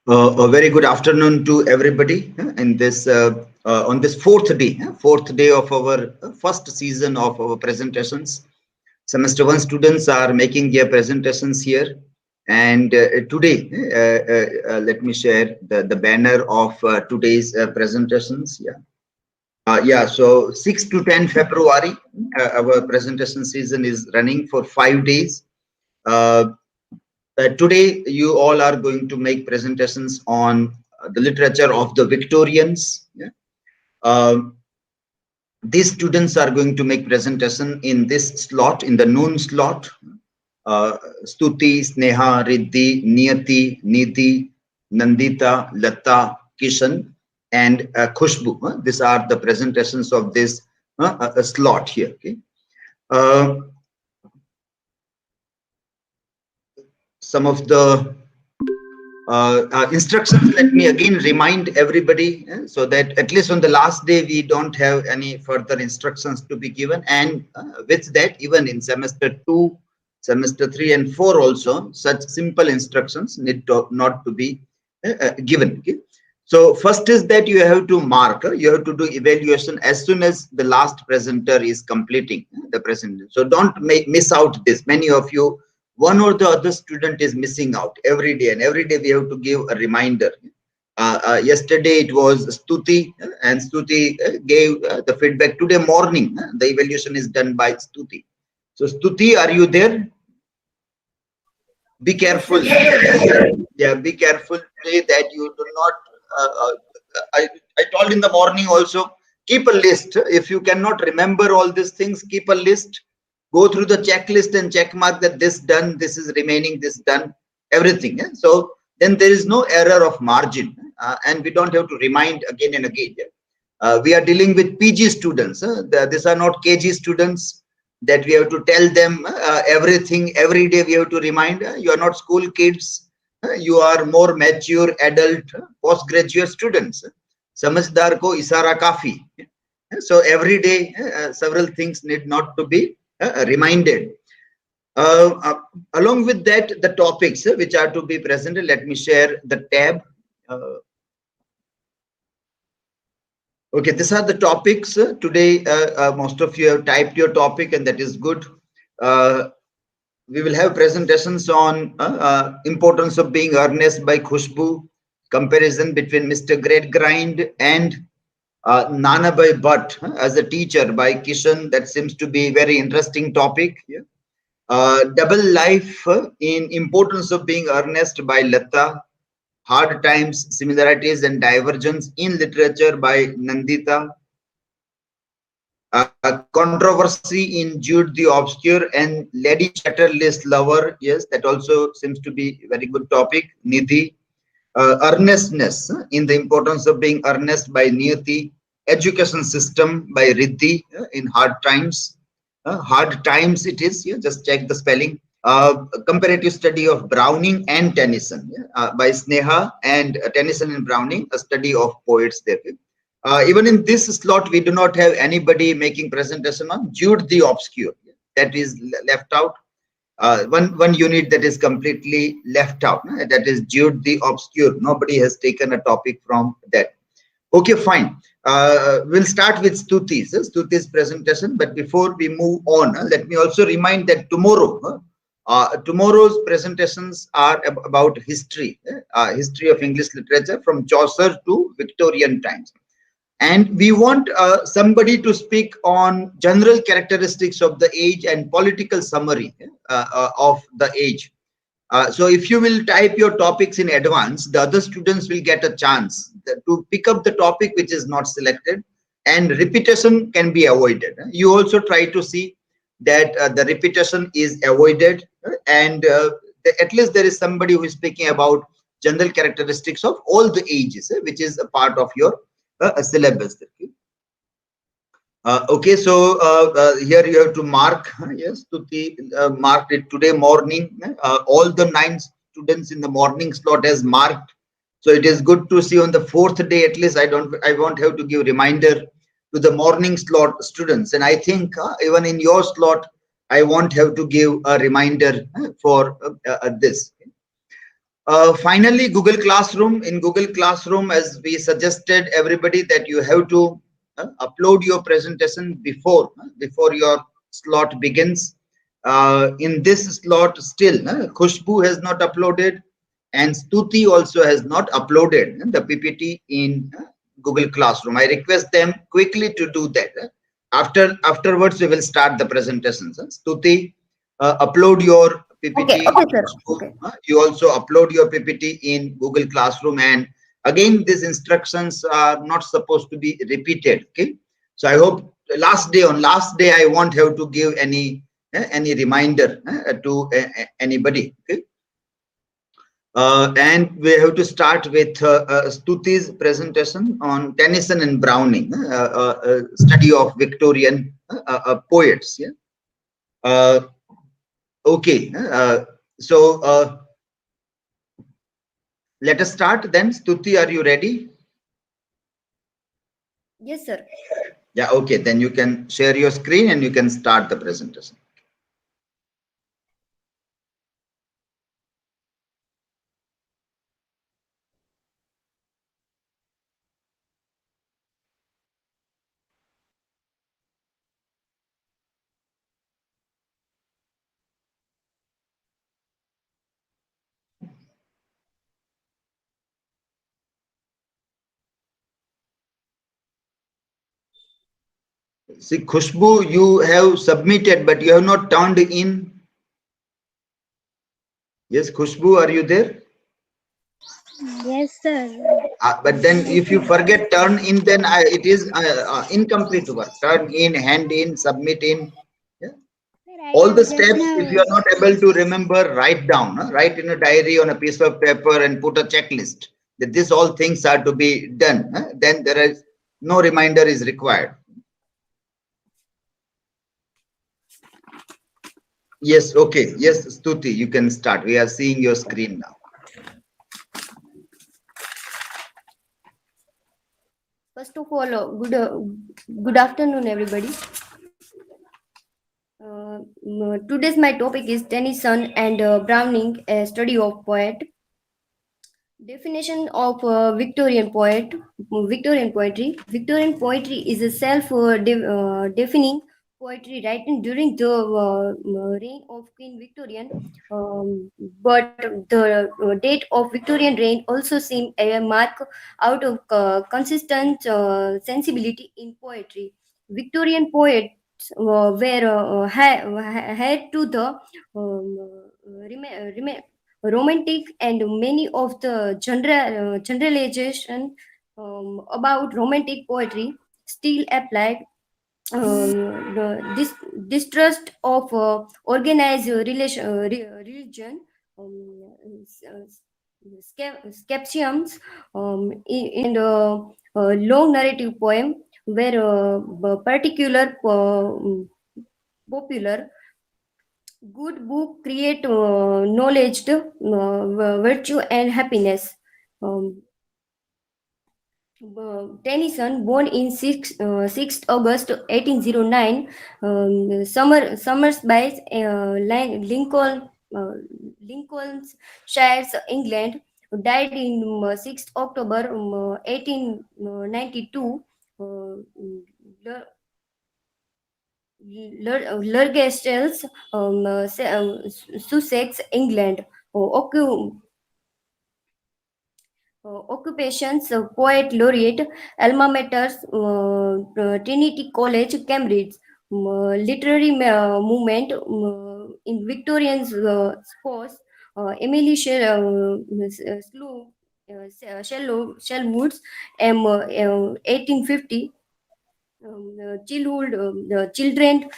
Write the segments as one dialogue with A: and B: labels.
A: A very good afternoon to everybody in this on this fourth day of our first season of our presentations. Semester 1 students are making their presentations here, and today let me share the banner of today's presentations. So 6 to 10 February, our presentation season is running for 5 days. Today, you all are going to make presentations on the literature of the Victorians. These students are going to make presentation in this slot, in the noon slot. Stuti, SNEHA, RIDDHI, NIYATI, NIDHI, NANDITABA, LATTA, KISHAN, and KHUSHBU. These are the presentations of this slot here. Okay. Some of the instructions, let me again remind everybody so that at least on the last day we don't have any further instructions to be given, and with that, even in semester 2, semester 3 and 4 also, such simple instructions need not to be given. Okay? So first is that you have to mark, you have to do evaluation as soon as the last presenter is completing the presentation. So don't miss out this. Many of you, one or the other student is missing out every day, and every day we have to give a reminder. Yesterday it was Stuti, and Stuti gave the feedback. Today morning, the evaluation is done by Stuti. So Stuti, are you there? Be careful. Yeah, be careful that you do not. I told in the morning also, keep a list. If you cannot remember all these things, keep a list. Go through the checklist and check mark that this done, this is remaining, this done, everything. So then there is no error of margin, and we don't have to remind again and again. We are dealing with PG students. These are not KG students that we have to tell them everything every day. We have to remind. You are not school kids. You are more mature adult postgraduate students. Samajhdar ko isara kafi. So every day several things need not to be reminded. Along with that, the topics which are to be presented, let me share the tab. Okay, these are the topics. Today, most of you have typed your topic, and that is good. We will have presentations on importance of being earnest by KHUSHBU, comparison between Mr. Gradgrind and Nana by BHATT as a teacher by KISHAN. That seems to be a very interesting topic. Double life in importance of being earnest by LATTA. Hard times, similarities and divergence in literature by Nandita. Controversy in Jude the Obscure and Lady Chatterley's Lover. Yes, that also seems to be a very good topic. NIDHI. Earnestness in the importance of being earnest by NIYATI. Education system by RIDDHI in hard times. Hard times it is. Just check the spelling. Comparative study of Browning and Tennyson by SNEHA, and Tennyson and Browning, a study of poets there. Even in this slot, we do not have anybody making presentation on Jude the Obscure. That is left out. One unit that is completely left out. That is Jude the Obscure. Nobody has taken a topic from that. Okay, fine. We'll start with Stuti's presentation. But before we move on, let me also remind that tomorrow's presentations are about history, history of English literature from Chaucer to Victorian times. And we want somebody to speak on general characteristics of the age and political summary of the age. So if you will type your topics in advance, the other students will get a chance to pick up the topic which is not selected, and repetition can be avoided. You also try to see that the repetition is avoided, and at least there is somebody who is speaking about general characteristics of all the ages, which is a part of your syllabus. Okay, so here you have to mark. Yes, Tuti marked it today morning. All the 9 students in the morning slot has marked. So it is good to see on the 4th day at least. I won't have to give reminder to the morning slot students, and I think even in your slot I won't have to give a reminder for this. Finally, Google Classroom. In Google Classroom, as we suggested everybody that you have to upload your presentation before your slot begins. In this slot, still KHUSHBU has not uploaded, and STUTI also has not uploaded the PPT in Google Classroom. I request them quickly to do that. Afterwards, we will start the presentations. STUTI, upload your PPT.
B: Okay, sir. Okay.
A: You also upload your PPT in Google Classroom, and again, these instructions are not supposed to be repeated. Okay, so I hope last day I won't have to give any reminder to anybody. Okay. And we have to start with Stuti's presentation on Tennyson and Browning, study of Victorian poets. Yeah. Okay. So let us start then. Stuti, are you ready?
B: Yes, sir.
A: Yeah. Okay. Then you can share your screen and you can start the presentation. See, KHUSHBU, you have submitted, but you have not turned in. Yes, KHUSHBU, are you there?
C: Yes, sir.
A: But then if you forget turn in, then it is incomplete work. Turn in, hand in, submit in. Yeah.
C: Sir, I
A: All the
C: have just
A: steps, if you
C: now.
A: are not able to remember, write down. Write in a diary on a piece of paper and put a checklist. That this all things are to be done. Then there is no reminder is required. Yes, okay. Yes, Stuti, you can start. We are seeing your screen now.
B: First of all, good afternoon, everybody. Today's my topic is Tennyson and Browning, a study of poet. Definition of Victorian poetry. Victorian poetry is a self-defining poetry written during the reign of Queen Victorian. But the date of Victorian reign also seemed a mark out of consistent sensibility in poetry. Victorian poets had to the romantic, and many of the generalization about romantic poetry still apply. This distrust of organized religion, skepticism, and long narrative poem were particular popular. Good book create knowledge, virtue, and happiness. Um, Tennyson, born in 6th August 1809, Summers by Lincolnshire, England, died in 6th October 1892. Lurgestels, Sussex, England. Occupations: poet laureate, alma mater Trinity College, Cambridge. Literary movement in Victorian sports: Emily Shellwoods, 1850. Children,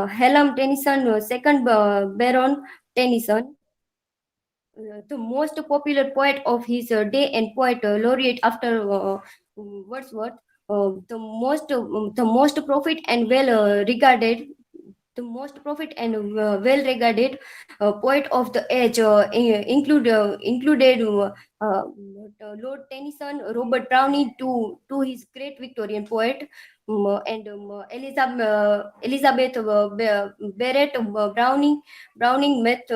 B: Hallam Tennyson, second Baron Tennyson, the most popular poet of his day and poet laureate after Wordsworth, the most profit and well regarded the most profit and well-regarded poet of the age included Lord Tennyson, Robert Browning, to his great Victorian poet, and Elizabeth Barrett Browning met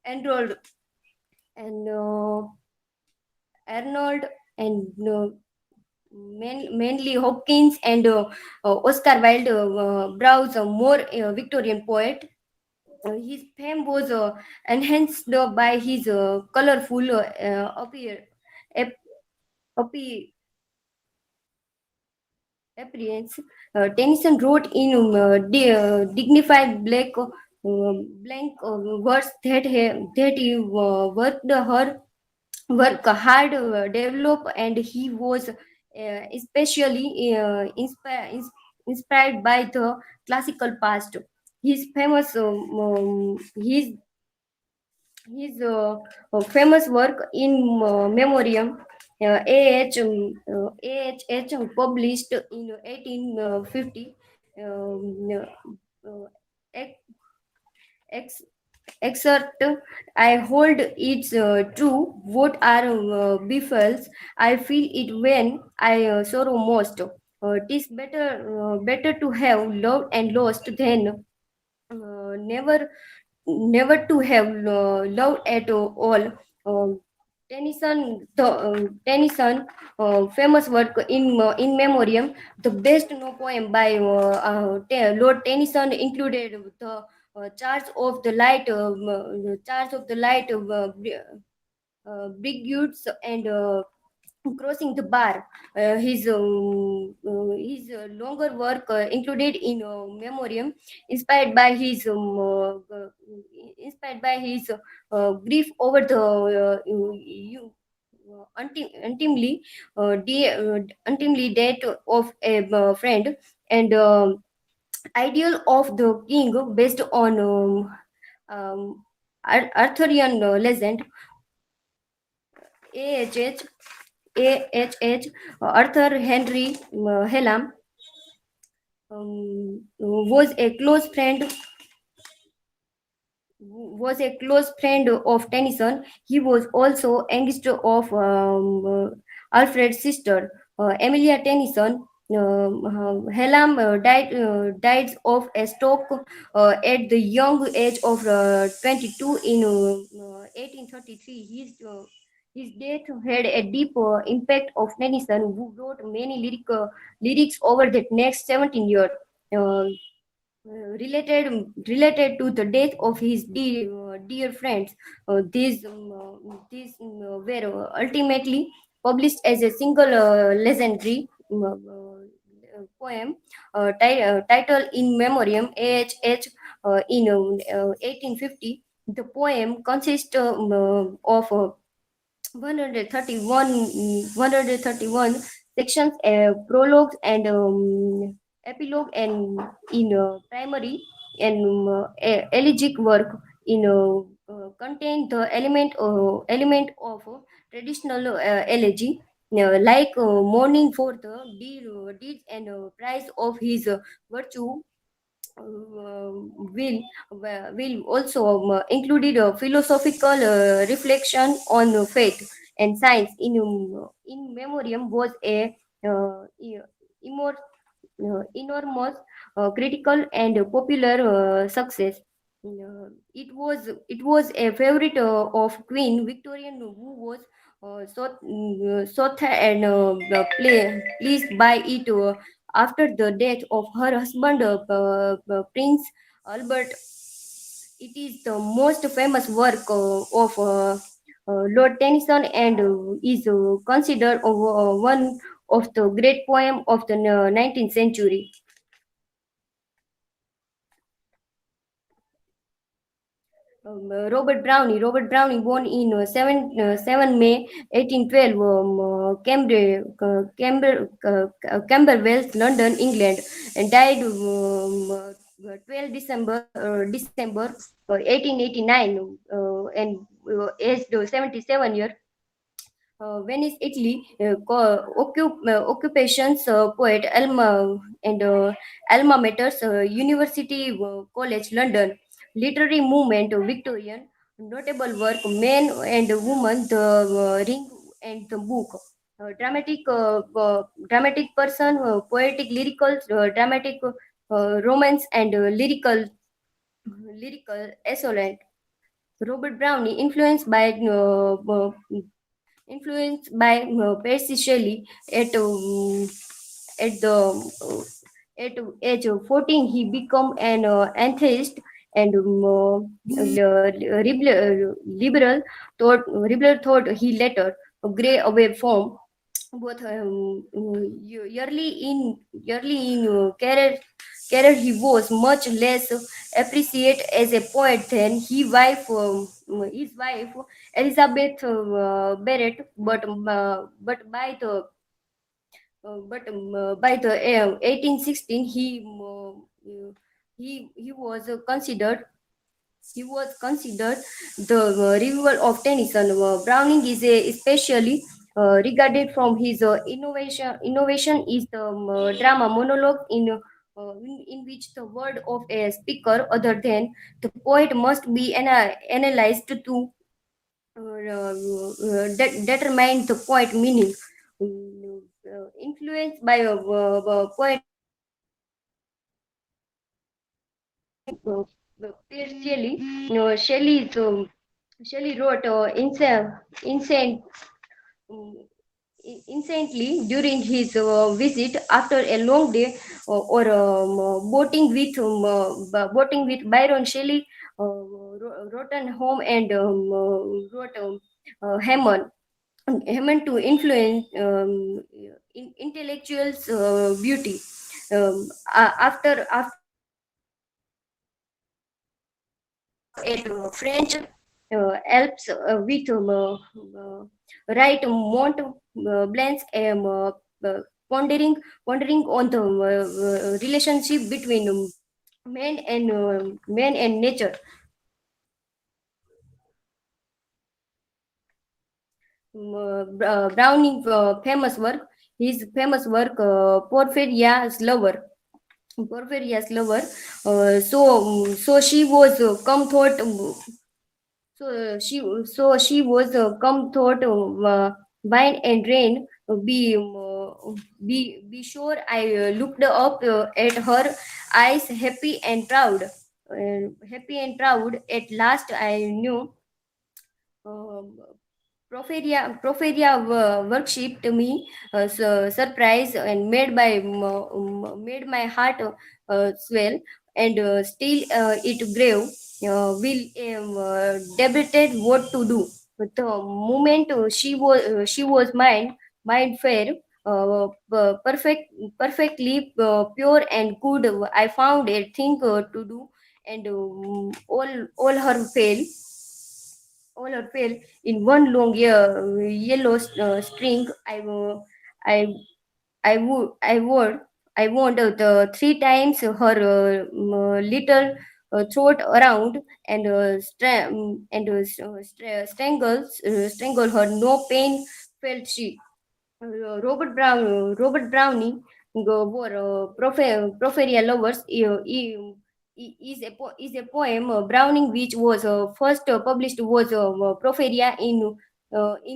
B: enrolled and Arnold and mainly Hopkins and Oscar Wilde browse a more Victorian poet. His fame was enhanced by his colorful ap- appe- appearance. Tennyson wrote in dignified blank words that he work hard develop, and he was especially inspired by the classical past. His famous his famous work in memoriam AHH published in 1850 um, uh, ex- ex- excerpt. I hold it's true. What are befalls? I feel it when I sorrow most. Tis better to have loved and lost than never to have loved at all. Um, Tennyson famous work in memoriam. The best no poem by Lord Tennyson included the Charge of the Light, Brigades and Crossing the Bar. His longer work included in memoriam, inspired by his grief over the untimely death of a friend, and ideal of the king based on Arthurian legend. AHH AHH Arthur Henry Hallam was a close friend of Tennyson. He was also youngest of Alfred's sister, Emilia Tennyson. Hallam died of a stroke at the young age of 22 in 1833. His death had a deep impact of Tennyson, who wrote many lyrics over the next 17 years. Uh, related to the death of his dear friends. These were ultimately published as a single legendary poem titled In Memoriam AHH in 1850. The poem consists of 131 sections, prologues and epilogue, and in primary and elegiac work in contain the element of traditional elegy, like mourning for the deeds and price of his virtue. Will also included a philosophical reflection on faith and science. In memoriam was a immor- enormous critical and popular success. It was a favorite of Queen Victorian, who was and pleased by it after the death of her husband, Prince Albert. It is the most famous work of Lord Tennyson, and is considered one of the great poem of the 19th century. Robert Browning, born in 7 May 1812, Camberwell, London, England, and died 12 December 1889, and aged 77 years. Venice, Italy. Occupations poet, and alma maters, University College, London. Literary movement, Victorian. Notable work, Men and Woman, The Ring and the Book. Dramatic person, poetic, lyrical, dramatic, romance, and lyrical assonant. Robert Browning, Percy Shelley at the at age of 14, he became an atheist and liberal thought he later gray away from both yearly in career he was much less appreciated as a poet than his wife Elizabeth Barrett, but by the 1816 he was considered the revival of Tennyson. Browning is especially regarded from his innovation is the drama monologue in which the word of a speaker other than the poet must be analyzed to determine the poet meaning. Influenced by poet Shelley, Shelley wrote um, instantly during his visit after a long day boating with Byron. Shelley wrote home and wrote Hammond to influence intellectuals beauty. After at French Alps with right Mont Blanc uh, pondering on the relationship between man and nature. Browning his famous work Porphyria's Lover. Porphyria's Lover. So she was come thought. So she was come thought wine and rain. Be sure I looked up at her eyes, happy and proud. At last, I knew. Uh, Proferia worshipped me, surprised and made my heart swell, and still it grave. Debated what to do. But the moment she was mind fair, perfectly pure and good. I found a thing to do, and all her fail in one long yellow string. I I would I would I want the three times her little throat around and strangle her. No pain felt she. Robert Browning were Proferia lovers. Is a poem Browning which was first published was Proferia in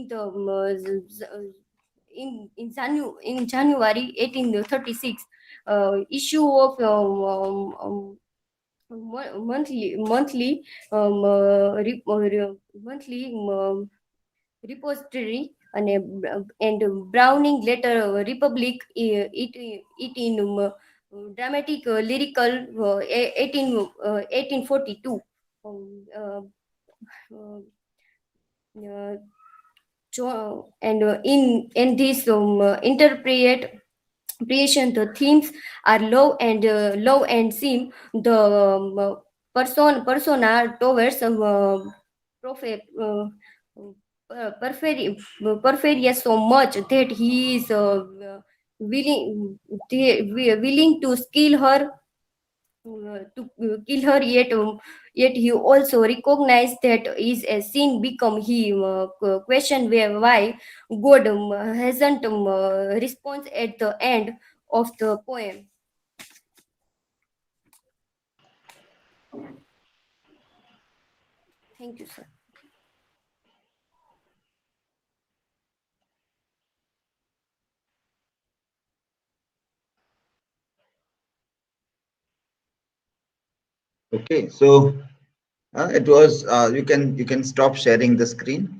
B: the in January 1836 issue of monthly monthly repository and Browning later Republic it in dramatic lyrical 1842. Um, uh, uh, uh, and in this interpretation, the themes are love and sin. The persona towards prophet Porphyrius so much that he is willing willing to kill her, yet he also recognized that is a sin become he question why God hasn't response at the end of the poem. Thank you, sir.
A: Okay, so It was, you can stop sharing the screen.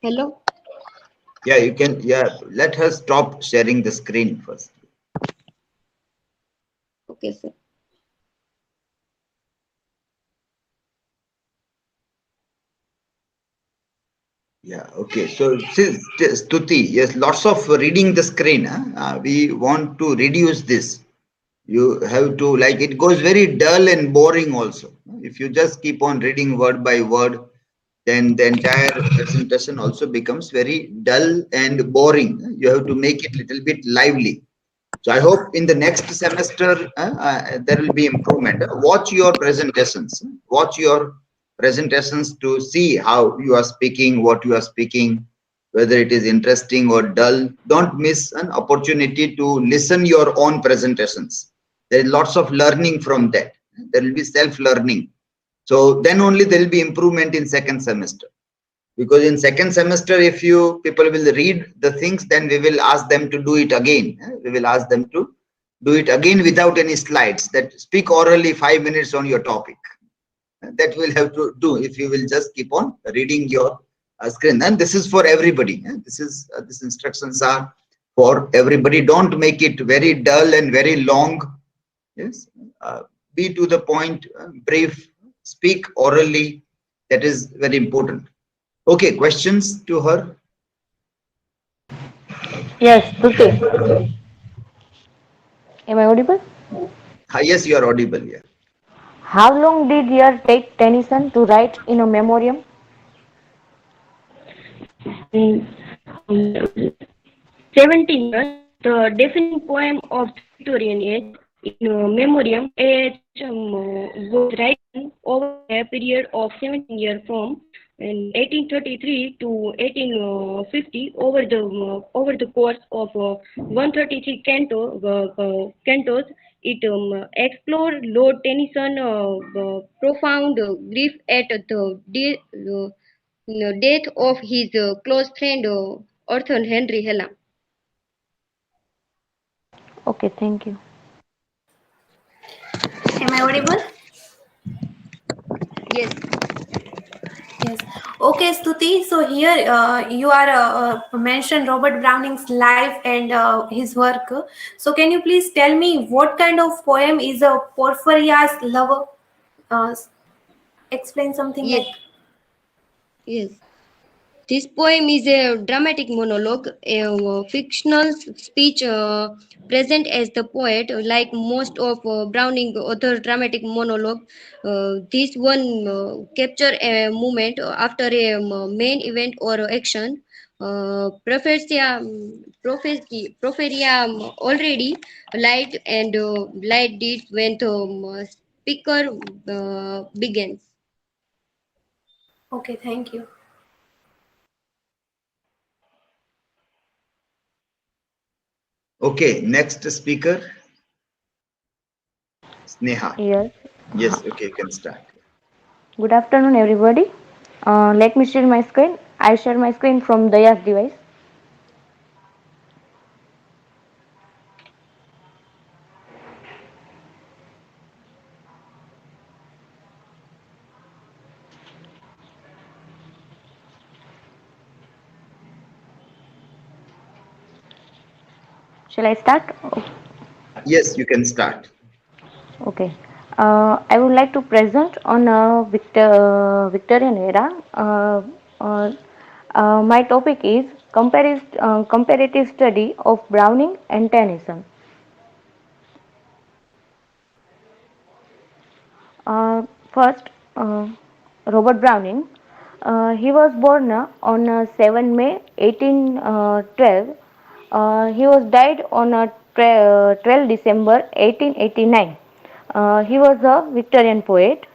B: Hello.
A: Yeah, you can. Yeah, let her stop sharing the screen first.
B: Okay, sir.
A: Yeah, okay. So, Stuti, yes, lots of reading the screen. We want to reduce this. You have to, like, it goes very dull and boring also. If you just keep on reading word by word, then the entire presentation also becomes very dull and boring. You have to make it little bit lively. So I hope in the next semester there will be improvement. Watch your presentations. Watch your presentations to see how you are speaking, what you are speaking, whether it is interesting or dull. Don't miss an opportunity to listen your own presentations. There is lots of learning from that. There will be self-learning. So then only there will be improvement in second semester, because in second semester if you people will read the things, then we will ask them to do it again. We will ask them to do it again without any slides, that speak orally 5 minutes on your topic. That will have to do if you will just keep on reading your screen. And this is for everybody. This is these instructions are for everybody. Don't make it very dull and very long. Yes, be to the point, brief, speak orally. That is very important. Okay, questions to her?
D: Yes, Tuti. Am I audible?
A: Yes, you are audible. Yeah.
D: How long did it take Tennyson to write in a memoriam?
B: Mm, um, 17 years. The defining poem of the Victorian age in Memoriam was written over a period of 17 years from in 1833 to 1850 over the course of 133 cantos. It explored Lord Tennyson profound grief at the death of his close friend Arthur Henry Hela.
D: Okay, thank you.
E: Am I audible?
B: Yes.
E: Yes. Okay, Stuti. So here you are mentioned Robert Browning's life and his work. So can you please tell me what kind of poem is a Porphyria's lover? Uh, Explain something
B: Yes.
E: like.
B: Yes. This poem is a dramatic monologue, a fictional speech present as the poet. Like most of Browning other dramatic monologue, this one capture a moment after a main event or action. Prophetia already light and light did when the speaker begins.
E: Okay, thank you.
A: Okay, next speaker, Sneha.
D: Yes.
A: Yes, okay, you can start.
D: Good afternoon, everybody. Let me share my screen. I share my screen from Daya's device. Shall I start?
A: Yes, you can start.
D: Okay. I would like to present on Victorian era. My topic is comparative study of Browning and Tennyson. First, Robert Browning. He was born on 7 May 1812. He was died on 12 December 1889. He was a Victorian poet.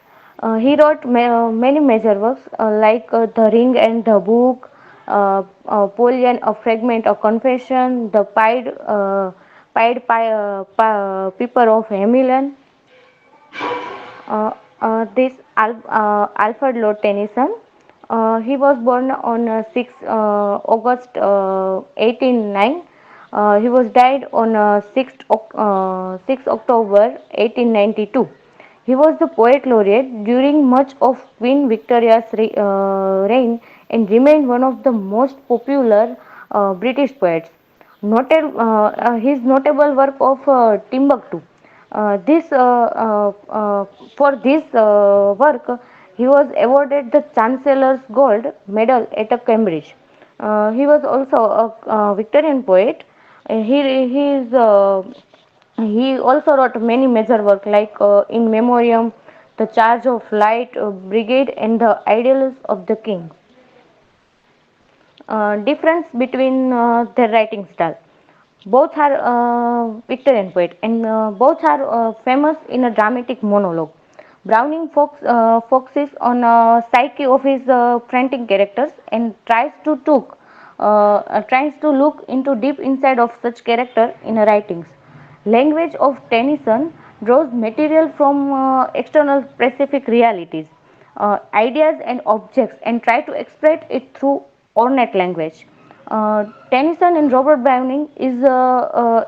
D: He wrote many major works like The Ring and the Book, Polian, A Fragment of Confession, The Piper of Hamilton. Alfred Lord Tennyson. He was born on 6 August 1809. He was died on 6 October 1892. He was the poet laureate during much of Queen Victoria's reign and remained one of the most popular British poets. His notable work of Timbuktu. This For this work, he was awarded the Chancellor's Gold Medal at Cambridge. He was also a Victorian poet. He also wrote many major works like In Memoriam, The Charge of Light Brigade, and The Idylls of the King. Difference between their writing style. Both are Victorian poet and both are famous in a dramatic monologue. Browning focuses on psyche of his frantic characters and tries to look into deep inside of such character in writings. Language of Tennyson draws material from external specific realities, ideas and objects and try to express it through ornate language. Tennyson and Robert Browning is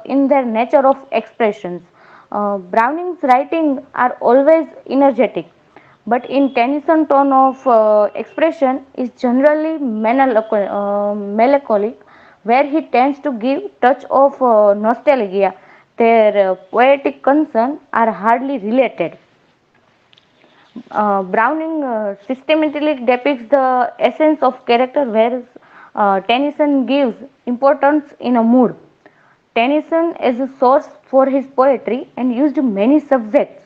D: in their nature of expressions. Browning's writing are always energetic, but in Tennyson tone of expression is generally melancholic, where he tends to give touch of nostalgia. Their poetic concern are hardly related. Browning systematically depicts the essence of character, whereas Tennyson gives importance in a mood. Tennyson is a source for his poetry and used many subjects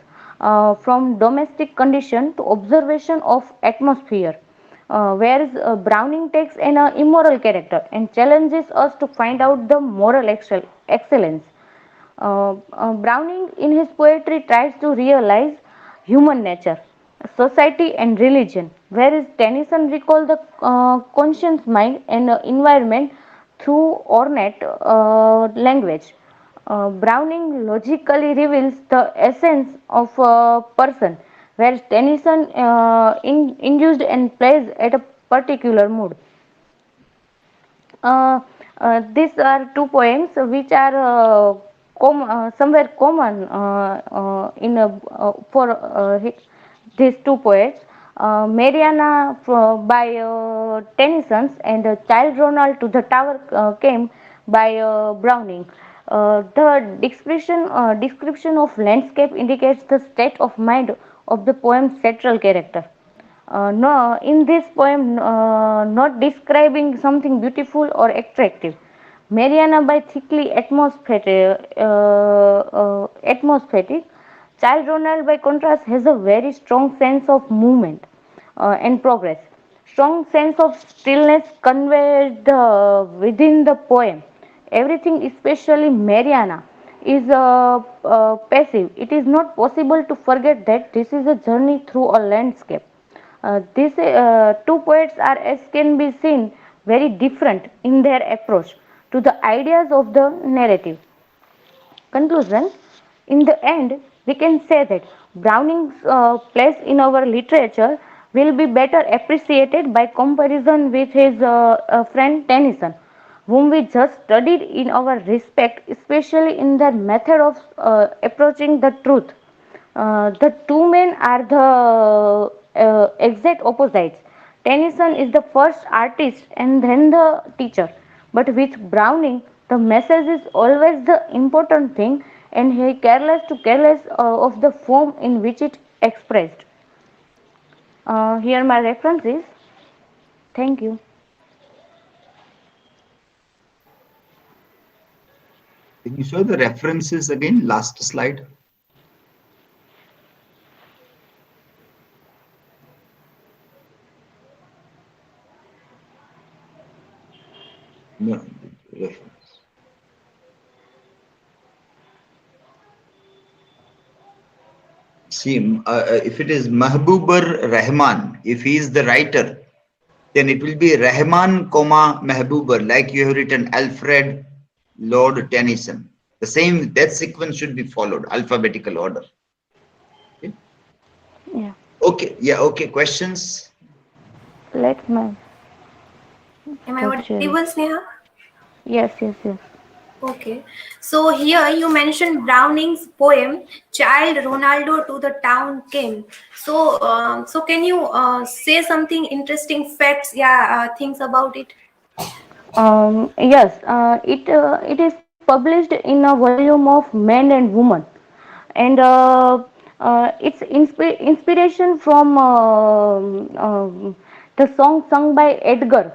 D: from domestic condition to observation of atmosphere, whereas Browning takes an immoral character and challenges us to find out the moral excellence. Browning in his poetry tries to realize human nature, society and religion, whereas Tennyson recalls the conscious mind and environment through ornate language. Browning logically reveals the essence of a person, whereas Tennyson induced and plays at a particular mood. These are two poems which are somewhere common in for these two poets. Mariana by Tennyson and Child Ronald to the Tower came by Browning. The description of landscape indicates the state of mind of the poem's central character. No, in this poem, not describing something beautiful or attractive. Mariana by thickly atmospheric. Child Ronald, by contrast, has a very strong sense of movement and progress. Strong sense of stillness conveyed within the poem. Everything, especially Mariana, is passive. It is not possible to forget that this is a journey through a landscape. These two poets are, as can be seen, very different in their approach to the ideas of the narrative. Conclusion. In the end, we can say that Browning's place in our literature will be better appreciated by comparison with his friend Tennyson, whom we just studied in our respect, especially in their method of approaching the truth. The two men are the exact opposites. Tennyson is the first artist and then the teacher. But with Browning, the message is always the important thing, and he careless of the form in which it expressed. Here my references. Thank you.
A: Can you show the references again? Last slide. No, reference. See, if it is Mahbubur Rahman, if he is the writer, then it will be Rahman, Mahbubur, like you have written Alfred, Lord Tennyson. The same, that sequence should be followed, alphabetical order. Okay.
D: Yeah.
A: Okay. Yeah. Okay. Questions?
D: Let me
E: Am I
D: stop sharing.
E: audible, Sneha?
D: Yes, yes, yes.
E: Okay. So here you mentioned Browning's poem "Child Ronaldo to the Town Came." So, so can you say something interesting facts, yeah, things about it?
D: Yes, it is published in a volume of Men and Women, and it's inspiration from the song sung by Edgar.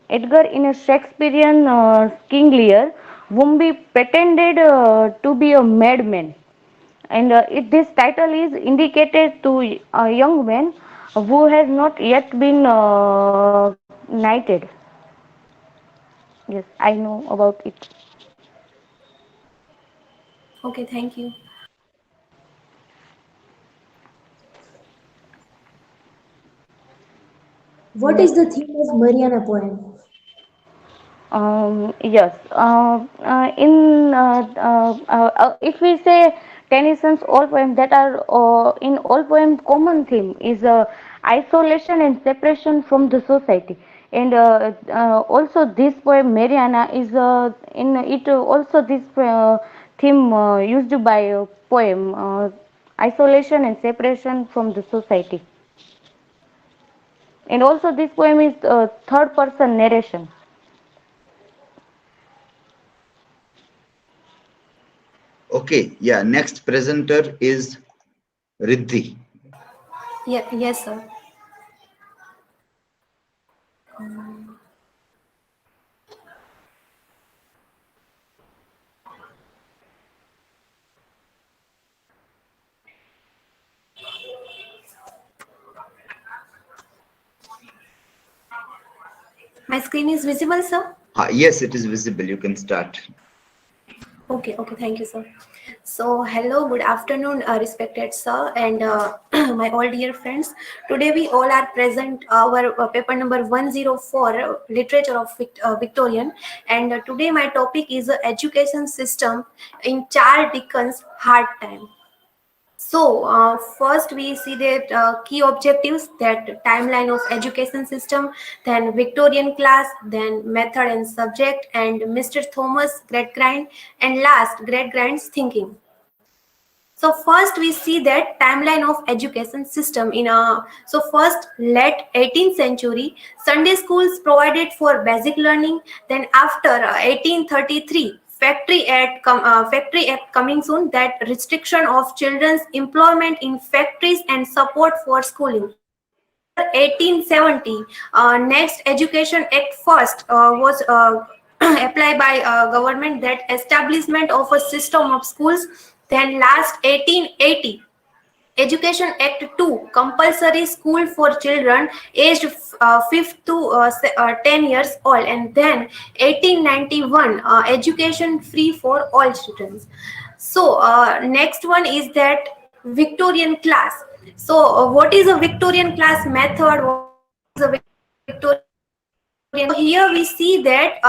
D: Edgar in a Shakespearean King Lear, whom he pretended to be a madman, and this title is indicated to a young man who has not yet been knighted. Yes, I know about it.
E: Okay, thank you.
F: What is the theme of Mariana poem?
D: Yes. If we say Tennyson's all poems, that are in all poems common theme is isolation and separation from the society, and also this poem Mariana is in it also this theme used by a poem isolation and separation from the society, and also this poem is third person narration.
A: Okay, yeah, next presenter is Riddhi.
E: Yeah, yes, sir. My screen is visible, sir.
A: Yes, it is visible. You can start.
E: Okay, okay, thank you, sir. So, hello, good afternoon, respected sir, and my all dear friends. Today, we all are present our paper number 104, Literature of Victorian, and today my topic is education system in Charles Dickens' hard time. So first we see that key objectives, that timeline of education system, then Victorian class, then method and subject, and Mr. Thomas Gradgrind, and last Gradgrind's thinking. So first we see that timeline of education system in a, so first late 18th century Sunday schools provided for basic learning. Then after 1833 Factory Act coming soon, that restriction of children's employment in factories and support for schooling. After 1870, next Education Act first was applied by government, that establishment of a system of schools. Then last 1880, Education Act 2, compulsory school for children aged 5 to 10 years old, and then 1891, education free for all students. So next one is that Victorian class. So what is a Victorian class method? What is a Victorian class? So here we see that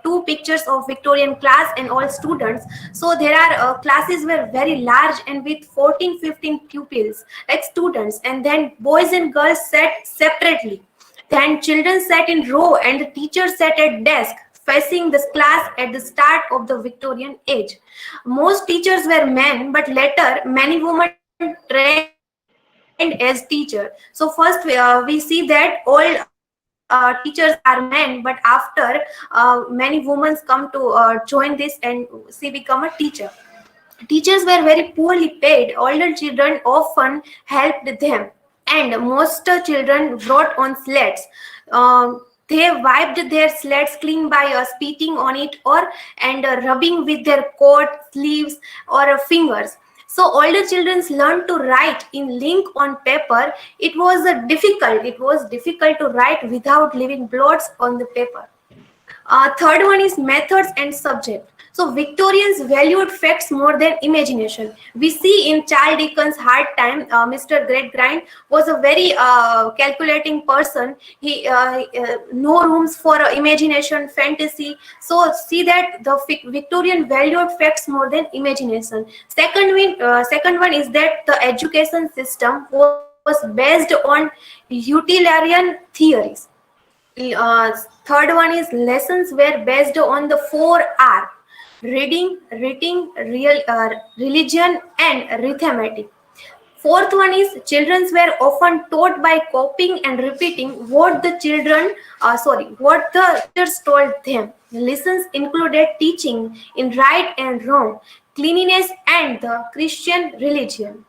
E: two pictures of Victorian class and all students. So there are classes were very large and with 14-15 pupils like students, and then boys and girls sat separately. Then children sat in row and the teacher sat at desk facing this class at the start of the Victorian age. Most teachers were men, but later many women trained as teacher. So first we see that all teachers are men, but after many women come to join this and she become a teacher. Teachers were very poorly paid. Older children often helped them, and most children wrote on slates. They wiped their slates clean by spitting on it or and rubbing with their coat sleeves or fingers. So older children learned to write in ink on paper. It was difficult. It was difficult to write without leaving blots on the paper. Third one is methods and subject. So Victorians valued facts more than imagination. We see in Charles Dickens' hard time, Mr. Gradgrind was a very calculating person. He no rooms for imagination, fantasy. So see that the Victorian valued facts more than imagination. Second one is that the education system was was based on utilitarian theories. Third one is lessons were based on the 4R: reading, writing, religion, and arithmetic. Fourth one is children were often taught by copying and repeating what the what the teachers told them. Lessons included teaching in right and wrong, cleanliness, and the Christian religion.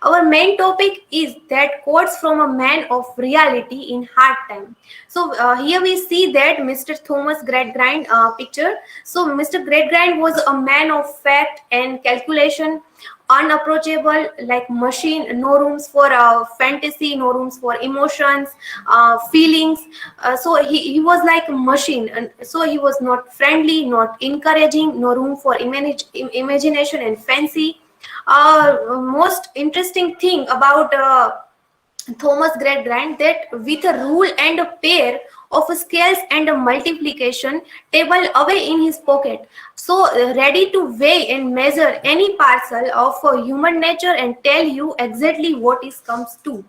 E: Our main topic is that quotes from a man of reality in hard time. So here we see that Mr. Thomas Gradgrind picture. So Mr. Gradgrind was a man of fact and calculation, unapproachable like machine, no rooms for fantasy, no rooms for emotions, feelings. So he was like a machine, and so he was not friendly, not encouraging, no room for imagination and fancy. Most interesting thing about Thomas Gradgrind, that with a rule and a pair of scales and a multiplication table away in his pocket, so ready to weigh and measure any parcel of human nature and tell you exactly what it comes to.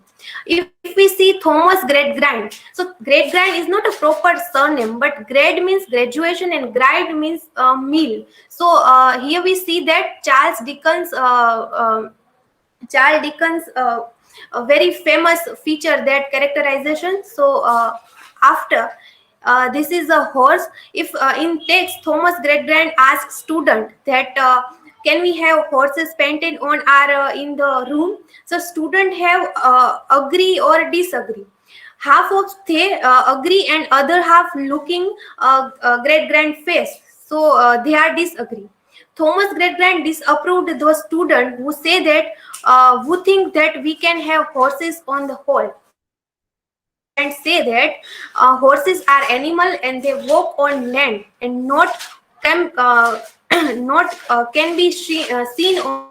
E: If we see Thomas Gradgrind, so Gradgrind is not a proper surname, but grade means graduation and grind means meal. So here we see that Charles Dickens a very famous feature, that characterization. So after this is a horse. If in text Thomas Gradgrind asks student that can we have horses painted on our in the room, so student have agree or disagree. Half of they agree and other half looking Gradgrind face, so they are disagree. Thomas Gradgrind disapproved those students who say that who think that we can have horses on the whole. And say that horses are animal and they walk on land and not can can be seen on.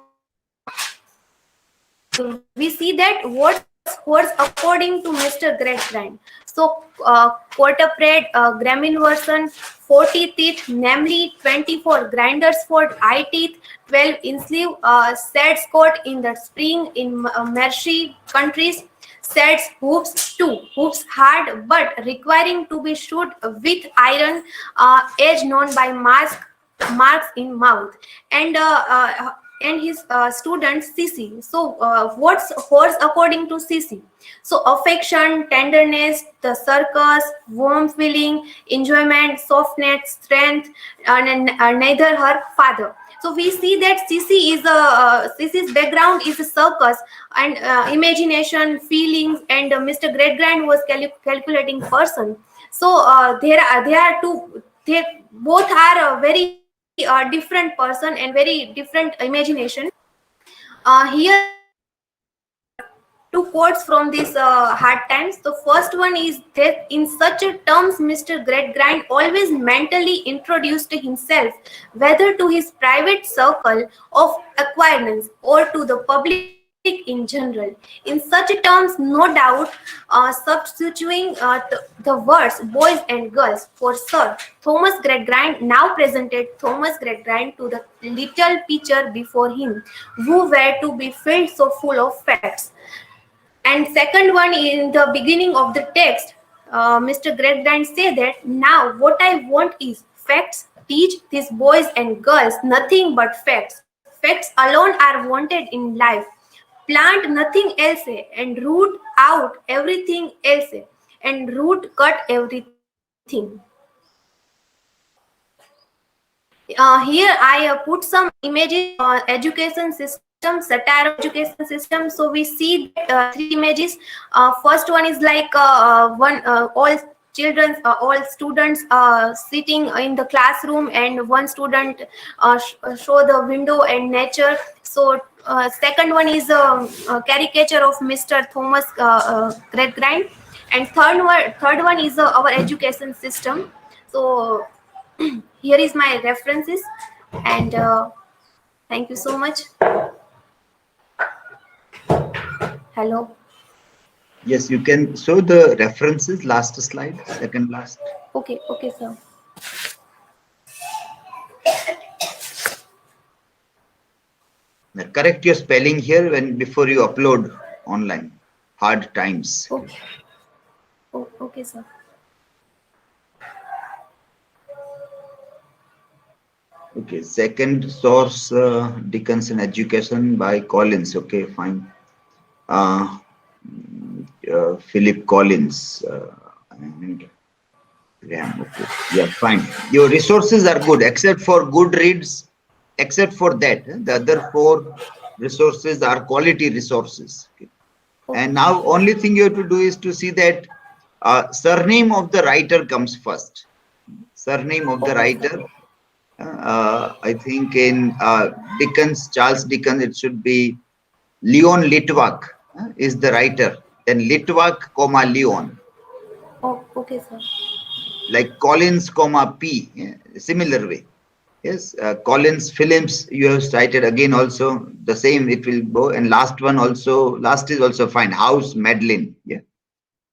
E: We see that what's horse according to Mr. Gradgrind. So quarter-bred Grameen version, 40 teeth, namely 24 grinders for eye teeth, 12 in sleeve, said Scott in the spring in Mersey countries, sets hoops too, hoops hard but requiring to be shoot with iron edge known by marks in mouth, and his student Sissy. So what's horse according to Sissy? So affection, tenderness, the circus, warm feeling, enjoyment, softness, strength, and neither her father. So we see that Sissy's background is a circus and imagination, feelings, and Mr. Gradgrind was calculating person. So they both are a very different person and very different imagination. Here two quotes from these hard times. The first one is that in such a terms Mr. Gradgrind always mentally introduced himself, whether to his private circle of acquaintance or to the public in general. In such terms, no doubt, substituting the words boys and girls for Sir Thomas Gradgrind now presented Thomas Gradgrind to the little picture before him, who were to be filled so full of facts. And second one, in the beginning of the text, Mr. Gradgrind say that now what I want is facts. Teach these boys and girls nothing but facts. Facts alone are wanted in life. Plant nothing else and root out everything else and root cut everything. Here I put some images on education system, satire education system. So we see three images. First one is like all children, all students sitting in the classroom, and one student show the window and nature. So second one is a caricature of Mr. Thomas Gradgrind, and third one is our education system. So here is my references, and thank you so much. Hello.
A: Yes, you can show the references, last slide, second last.
E: Okay, sir.
A: Correct your spelling here before you upload online. hard times.
E: Okay. Oh, okay, sir.
A: Okay, second source, Dickinson Education by Collins. Okay, fine. Philip Collins. And Graham. Okay, yeah, fine. Your resources are good, except for Goodreads. Except for that, the other 4 resources are quality resources. Okay. And now only thing you have to do is to see that surname of the writer comes first. Surname of the writer. I think in Dickens, Charles Dickens, it should be Leon Litvak is the writer. Then Litvak, comma Leon.
E: Oh, okay, sir.
A: Like Collins, comma P. Yeah, similar way. Yes, Collins films you have cited again also the same it will go, and last one also, last is also fine. House Madeline. Yeah,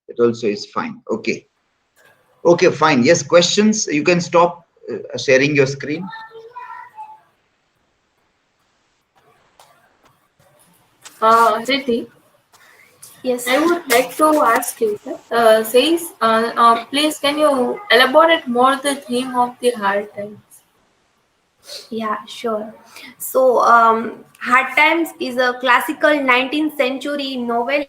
A: it also is fine. Okay. Okay, fine. Yes, questions. You can stop sharing your screen.
G: Riddhi,
E: Yes.
G: I would like to ask you, please can you elaborate more the theme of the hard times?
E: Yeah, sure. So, Hard Times is a classical 19th century novel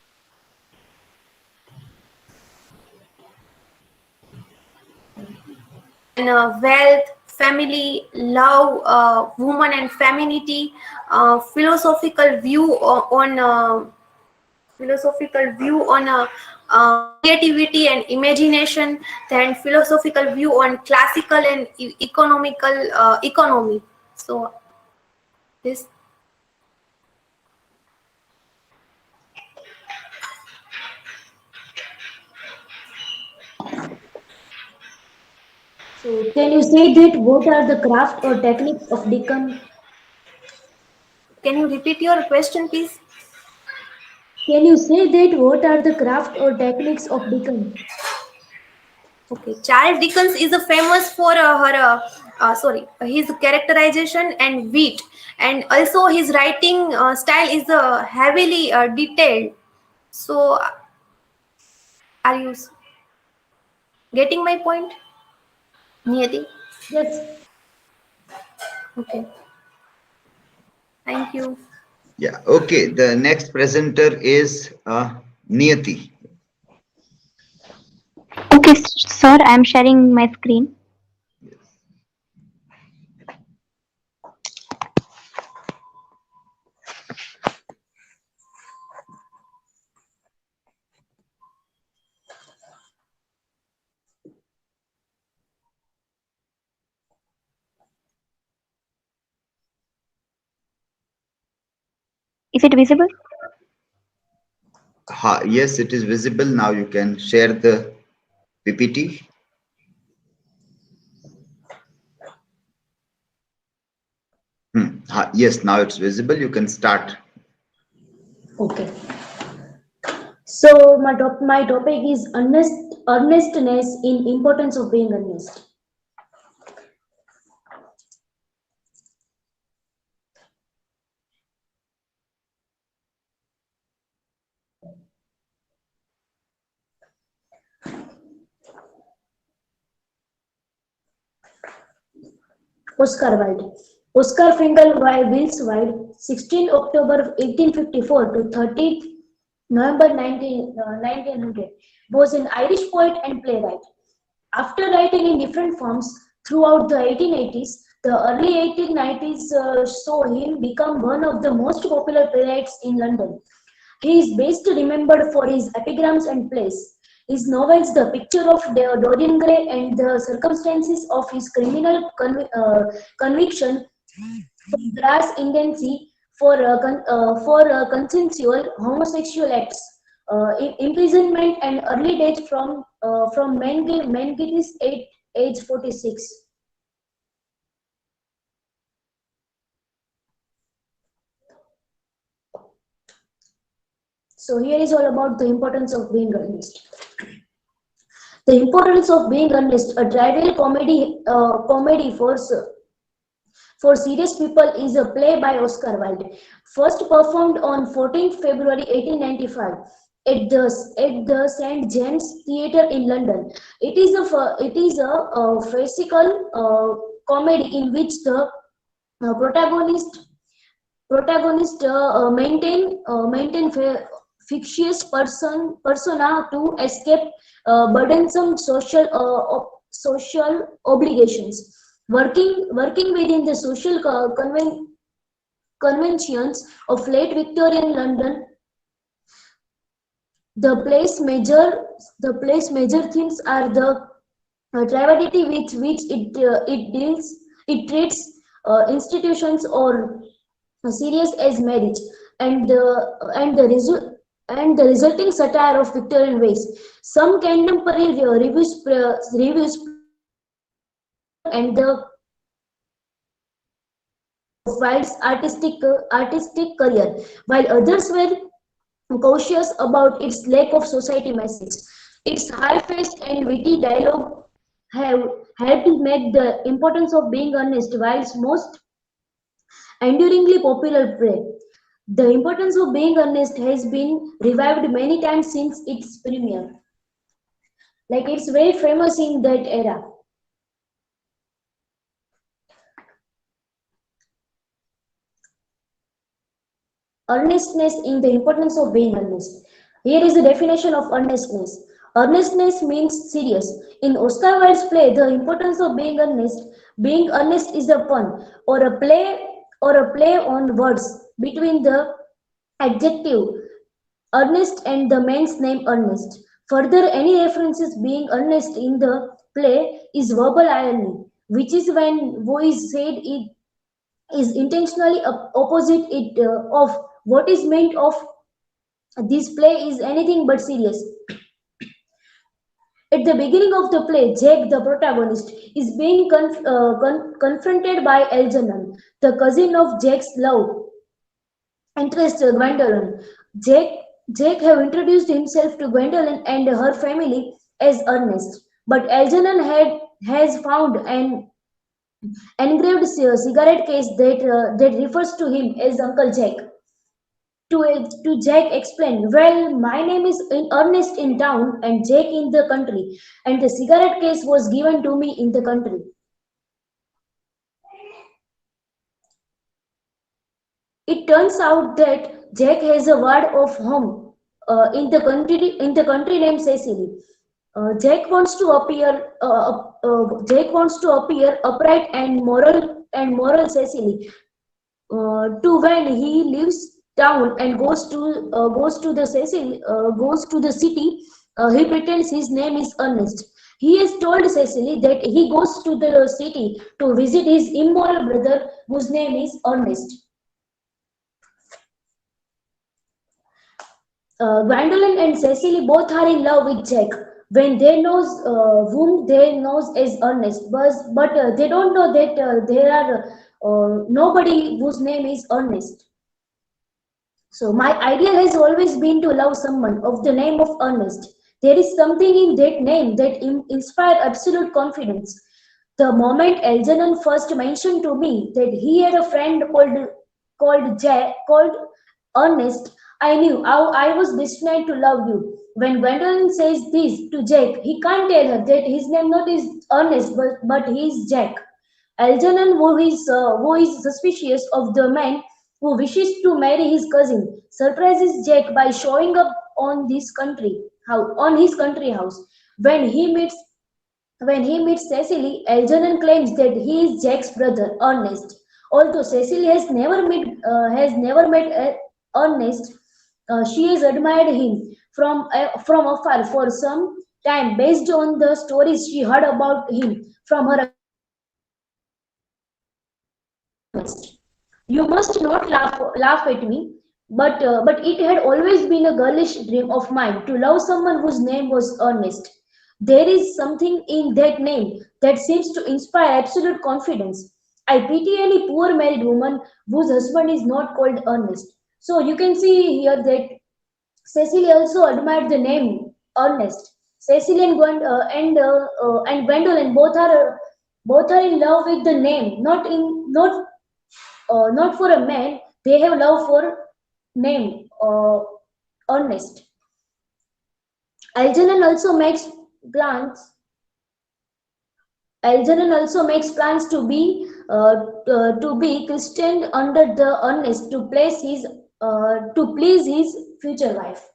E: and wealth, family, love, woman and femininity, philosophical view on creativity and imagination, then philosophical view on classical and economical economy. So this.
F: So can you say that what are the craft or techniques of Dickon?
E: Can you repeat your question, please?
F: Can you say that what are the craft or techniques of Dickon?
E: Okay, Charles Dickens is famous for his characterization and wit, and also his writing style is heavily detailed. So, are you getting my point, Niyati?
F: Yes.
E: Okay, thank you.
A: Yeah. Okay. The next presenter is Niyati.
C: Okay, sir, I am sharing my screen. Is it visible?
A: Yes, it is visible now. You can share the PPT. Yes, now it's visible. You can start.
F: Okay. So my topic is earnestness in importance of being earnest. Oscar Wilde. Oscar Fingal Wills Wilde, 16 October 1854 to 30 November 1900, was an Irish poet and playwright. After writing in different forms throughout the 1880s, the early 1890s saw him become one of the most popular playwrights in London. He is best remembered for his epigrams and plays. His novels, The Picture of Dorian Gray and the circumstances of his criminal conviction, Grass Indency for consensual homosexual acts, imprisonment and early death from meningitis at age 46. So here is all about the importance of being earnest. The importance of being earnest, a trivial comedy for serious people, is a play by Oscar Wilde, first performed on 14th February 1895. at the St James Theatre in London. It is a farcical comedy in which the protagonist maintain fictitious persona to escape burdensome social obligations. Working within the social conventions of late Victorian London, the play's major themes are the tragedy with which it treats institutions or serious as marriage, and the resulting satire of Victorian ways. Some contemporary reviews and the Wilde's artistic career, while others were cautious about its lack of society message. Its high-paced and witty dialogue have helped make the importance of being honest Wilde's most enduringly popular play. The importance of being honest has been revived many times since its premiere. Like, it's very famous in that era. Earnestness in the importance of being honest. Here is the definition of earnestness. Earnestness means serious. In Oscar Wilde's play, the importance of being honest is a pun or a play on words between the adjective earnest and the man's name Earnest. Further, any references being earnest in the play is verbal irony, which is when what is said it is intentionally opposite it of what is meant of this play is anything but serious. At the beginning of the play, Jack, the protagonist, is being confronted by Algernon, the cousin of Jack's love interest Gwendolyn. Jack have introduced himself to Gwendolyn and her family as Ernest, but Algernon has found an engraved cigarette case that refers to him as Uncle Jack. To Jack explain, well, my name is Ernest in town and Jack in the country, and the cigarette case was given to me in the country. It turns out that Jack has a ward of home in the country named Cecily. Jack wants to appear upright and moral Cecily. To when he leaves town and goes to the city, he pretends his name is Ernest. He has told Cecily that he goes to the city to visit his immoral brother whose name is Ernest. Gwendolyn and Cecily both are in love with Jack when they knows whom they knows as Ernest, but they don't know that there are nobody whose name is Ernest. So my ideal has always been to love someone of the name of Ernest. There is something in that name that inspires absolute confidence. The moment Algernon first mentioned to me that he had a friend called Ernest, I knew how I was destined to love you. When Gwendolyn says this to Jack, he can't tell her that his name not is Ernest, but he is Jack. Algernon, who is suspicious of the man who wishes to marry his cousin, surprises Jack by showing up on his country house. When he meets Cecily, Algernon claims that he is Jack's brother, Ernest. Although Cecily has never met Ernest, she has admired him from afar for some time based on the stories she heard about him from her. You must not laugh at me, but it had always been a girlish dream of mine to love someone whose name was Ernest. There is something in that name that seems to inspire absolute confidence. I pity any poor married woman whose husband is not called Ernest. So you can see here that Cecily also admired the name Ernest. Cecily and Gwendolyn both are in love with the name, not for a man. They have love for name Ernest. Algernon also makes plans. Algernon also makes plans to be christened under the Earnest to please his future wife.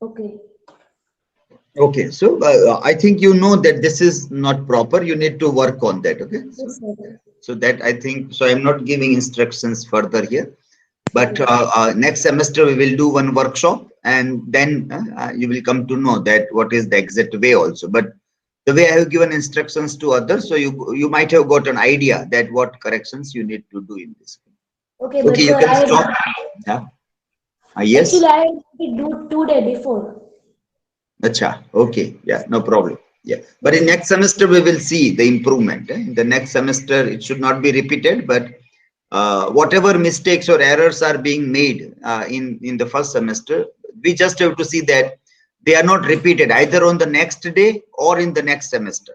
F: Okay.
A: Okay, so I think you know that this is not proper. You need to work on that. Okay.
F: Yes, sir.
A: So that I think, so I'm not giving instructions further here, but next semester we will do one workshop, and then you will come to know that what is the exact way also. But the way I have given instructions to others, so you might have got an idea that what corrections you need to do in this.
F: Okay, but
A: Okay, you
F: sir,
A: can stop. Yeah. Yes.
F: actually I do 2 days before.
A: Acha. Okay. Yeah. No problem. Yeah. But in next semester we will see the improvement. In the next semester it should not be repeated, but whatever mistakes or errors are being made in the first semester, we just have to see that they are not repeated either on the next day or in the next semester.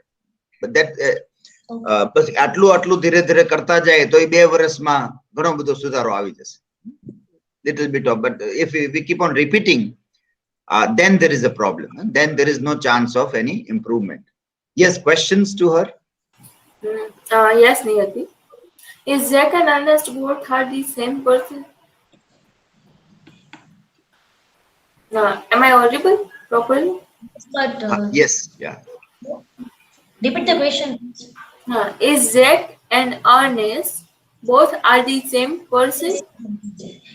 A: But that બસ આટલું ધીરે ધીરે કરતા જાય તો એ 2 વર્ષમાં ઘણો બધો સુધારો આવી જશે. Little bit of, but if we keep on repeating, then there is a problem, and then there is no chance of any improvement. Yes, questions to her?
G: Yes, NIYATI. Is Jack and Earnest both are the same person? Am I audible properly?
F: But
A: Yes, yeah.
F: repeat the question.
G: Is Jack and Earnest both are the same person?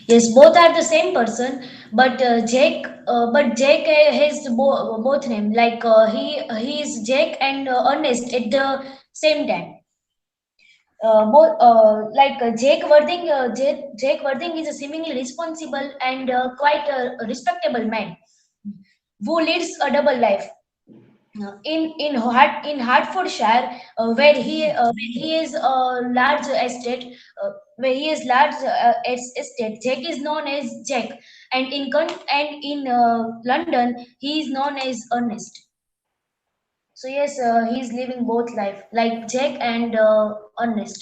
F: Yes, both are the same person, but Jack has both name. Like he is Jack and Ernest at the same time. Jake Worthing is a seemingly responsible and quite a respectable man who leads a double life. In Hertfordshire, where he is a large estate, Jack is known as Jack, and in London he is known as Ernest. So yes, he is living both life like Jack and Ernest.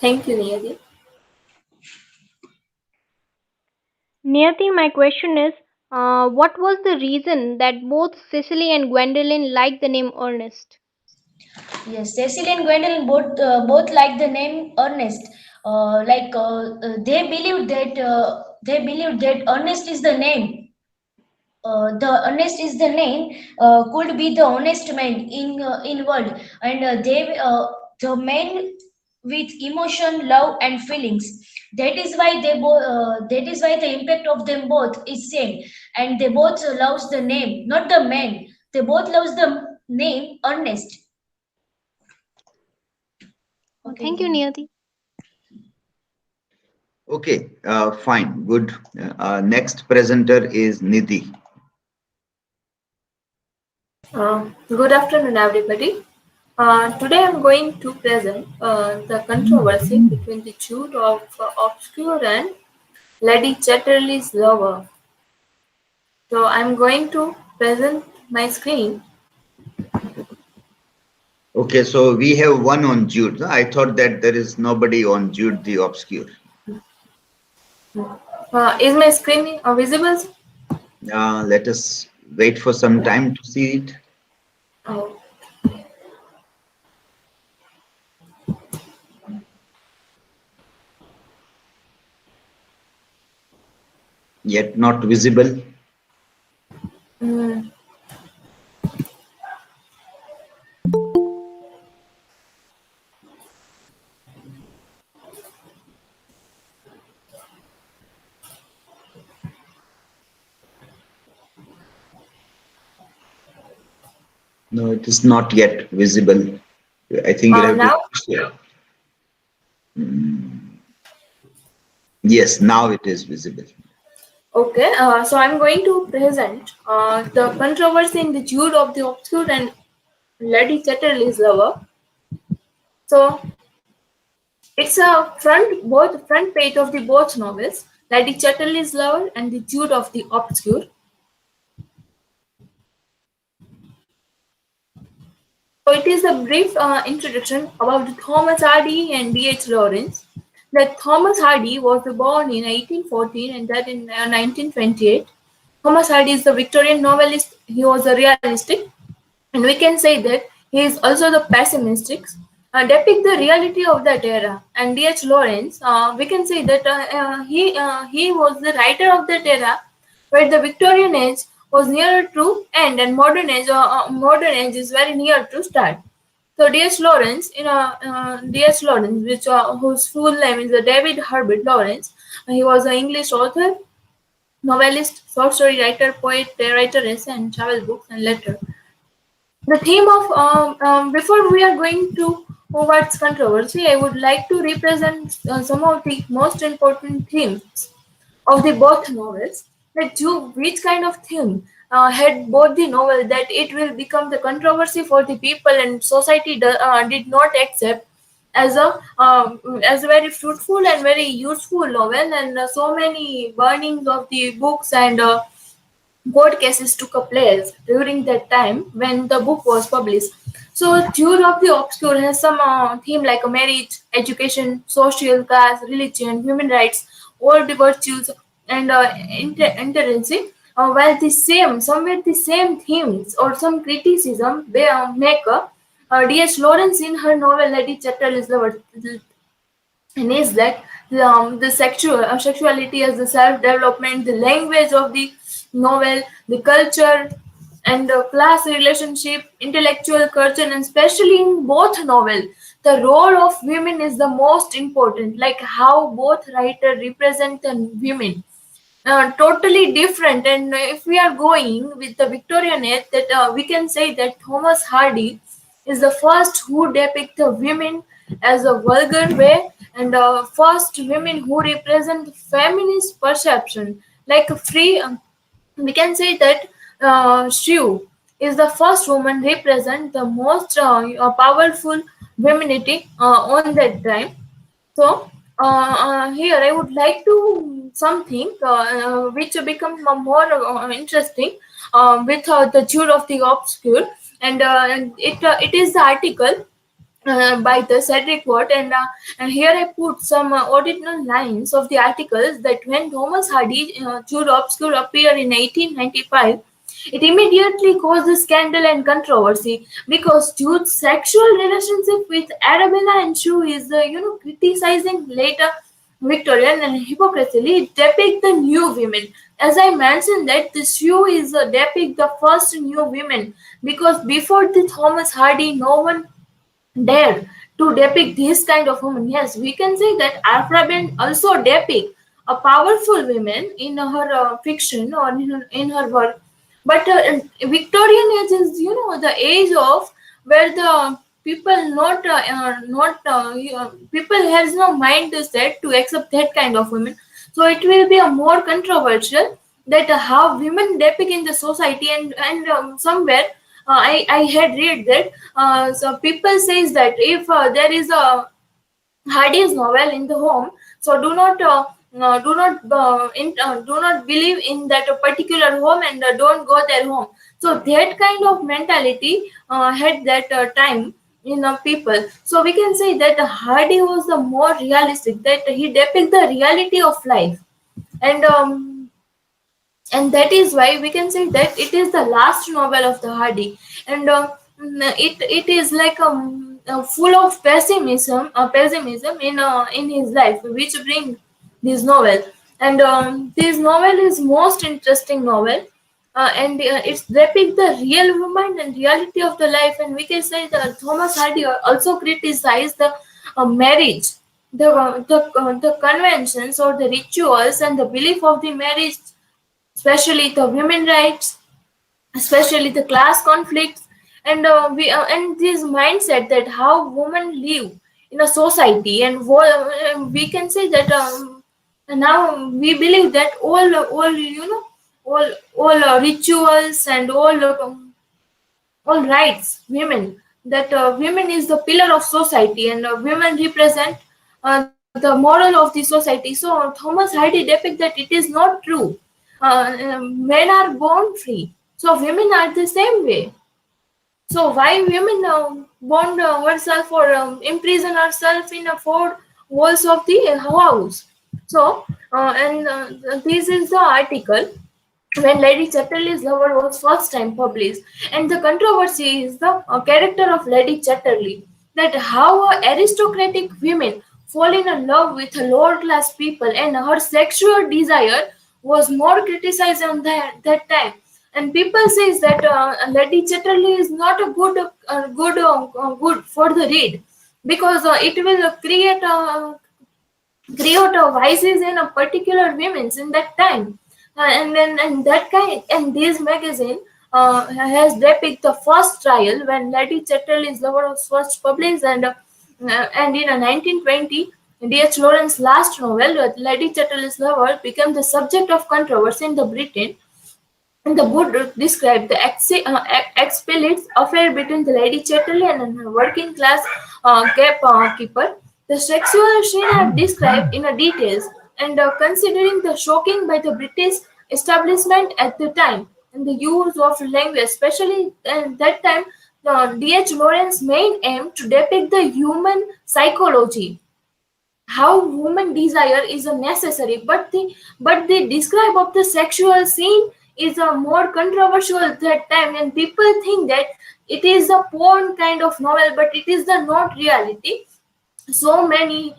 G: Thank you, NIYATI.
H: Niyati, my question is, what was the reason that both Cecily and Gwendolyn liked the name Earnest?
F: Yes, Cecily and Gwendolyn both like the name Ernest. They believed that Ernest is the name. The Earnest is the name could be the honest man in world, and the man with emotion, love, and feelings. That is why the impact of them both is same, and they both loves the name, not the man. They both loves the name Ernest. Okay.
H: Thank you, Niyati.
A: Okay, fine, good. Next presenter is Nidhi.
G: Good afternoon, everybody. Today I'm going to present the controversy between the Jude of Obscure and Lady Chatterley's Lover. So I'm going to present my screen.
A: Okay, so we have one on Jude. I thought that there is nobody on Jude the Obscure.
G: Is my screen visible?
A: Let us wait for some time to see it.
G: Oh.
A: Yet not visible. No, it is not yet visible. I think you have
G: now?
A: to. Yes, now it is visible.
G: Okay, so I'm going to present the controversy in the Jude of the Obscure and Lady Chatterley's Lover. So it's a front page of the both novels, Lady Chatterley's Lover and the Jude of the Obscure. So it is a brief introduction about Thomas Hardy and D.H. Lawrence. That Thomas Hardy was born in 1814 and died in 1928. Thomas Hardy is the Victorian novelist. He was a realistic, and we can say that he is also the pessimistic, depict the reality of that era. And D.H. Lawrence, we can say that he was the writer of that era, where the Victorian age was nearer to end and modern age is very near to start. So D.H. Lawrence, D.H. Lawrence, whose full name is David Herbert Lawrence, he was an English author, novelist, short story writer, poet, writer, essay, and travel books and letter. The theme of before we are going to towards controversy, I would like to represent some of the most important themes of the both novels. That which kind of theme had both the novel that it will become the controversy for the people and society did not accept as a very fruitful and very useful novel, and so many burnings of the books and court cases took place during that time when the book was published. So, Jude of the Obscure has some theme like marriage, education, social, class, religion, human rights, all the virtues, and interagency. While somewhere the same themes or some criticism they make D.H. Lawrence in her novel Lady Chatterley's Lover, and is that the sexuality as the self-development, the language of the novel, the culture and the class relationship, intellectual culture, and especially in both novel, the role of women is the most important, like how both writers represent the women. Totally different, and if we are going with the Victorian age, that we can say that Thomas Hardy is the first who depict the women as a vulgar way, and first women who represent feminist perception like free. We can say that Shiv is the first woman represent the most powerful femininity on that time. So here I would like to something which become more interesting with the Jude of the Obscure, and it is the article by the Cedric Watt, and here I put some original lines of the articles that when Thomas Hardy Jude Obscure appeared in 1895, it immediately caused a scandal and controversy because Jude's sexual relationship with Arabella and Shue is criticizing later Victorian and hypocritically depict the new women. As I mentioned that the Shue is depict the first new women, because before the Thomas Hardy no one dare to depict this kind of woman. Yes, we can say that Alfred also depict a powerful woman in her fiction or in her work. But Victorian age is, the age of where the people people has no mind to set to accept that kind of women. So it will be a more controversial that how women depict in the society, and somewhere I had read that so people says that if there is a Hardy's novel in the home, so do not believe in that particular home, and don't go their home. So that kind of mentality had that time in people. So we can say that Hardy was the more realistic, that he depicts the reality of life, and that is why we can say that it is the last novel of the Hardy, and it is like full of pessimism in his life, which bring this novel, and this novel is most interesting novel, and it's depict the real woman and reality of the life, and we can say that Thomas Hardy also criticized the marriage, the conventions or the rituals and the belief of the marriage, especially the women rights, especially the class conflicts, and and this mindset that how women live in a society, and we can say that now we believe that all rituals and all rights women, that women is the pillar of society, and women represent the moral of the society. So Thomas Hardy depict that it is not true. Men are born free, so women are the same way. So why women bond herself or imprison herself in the four walls of the house? So and this is the article when Lady Chatterley's Lover was first time published, and the controversy is the character of Lady Chatterley, that how aristocratic women fall in love with lower class people, and her sexual desire was more criticized on that time. And people says that Lady Chatterley is not a good for the read, because it will create a vices in a particular women's in that time. And then and that kind and this magazine has depicted the first trial when Lady Chatterley's Lover was first published, and in 1920 D.H. Lawrence's last novel, Lady Chatterley's Lover, became the subject of controversy in the Britain. And the book described the explicit affair between the Lady Chatterley and a working class keeper. The sexual scene are described in a details, and considering the shocking by the British establishment at the time and the use of language, especially at that time, D.H. Lawrence's main aim to depict the human psychology, how woman desire is a necessary, but the describe of the sexual scene is a more controversial at that time, and people think that it is a porn kind of novel, but it is the not reality. So many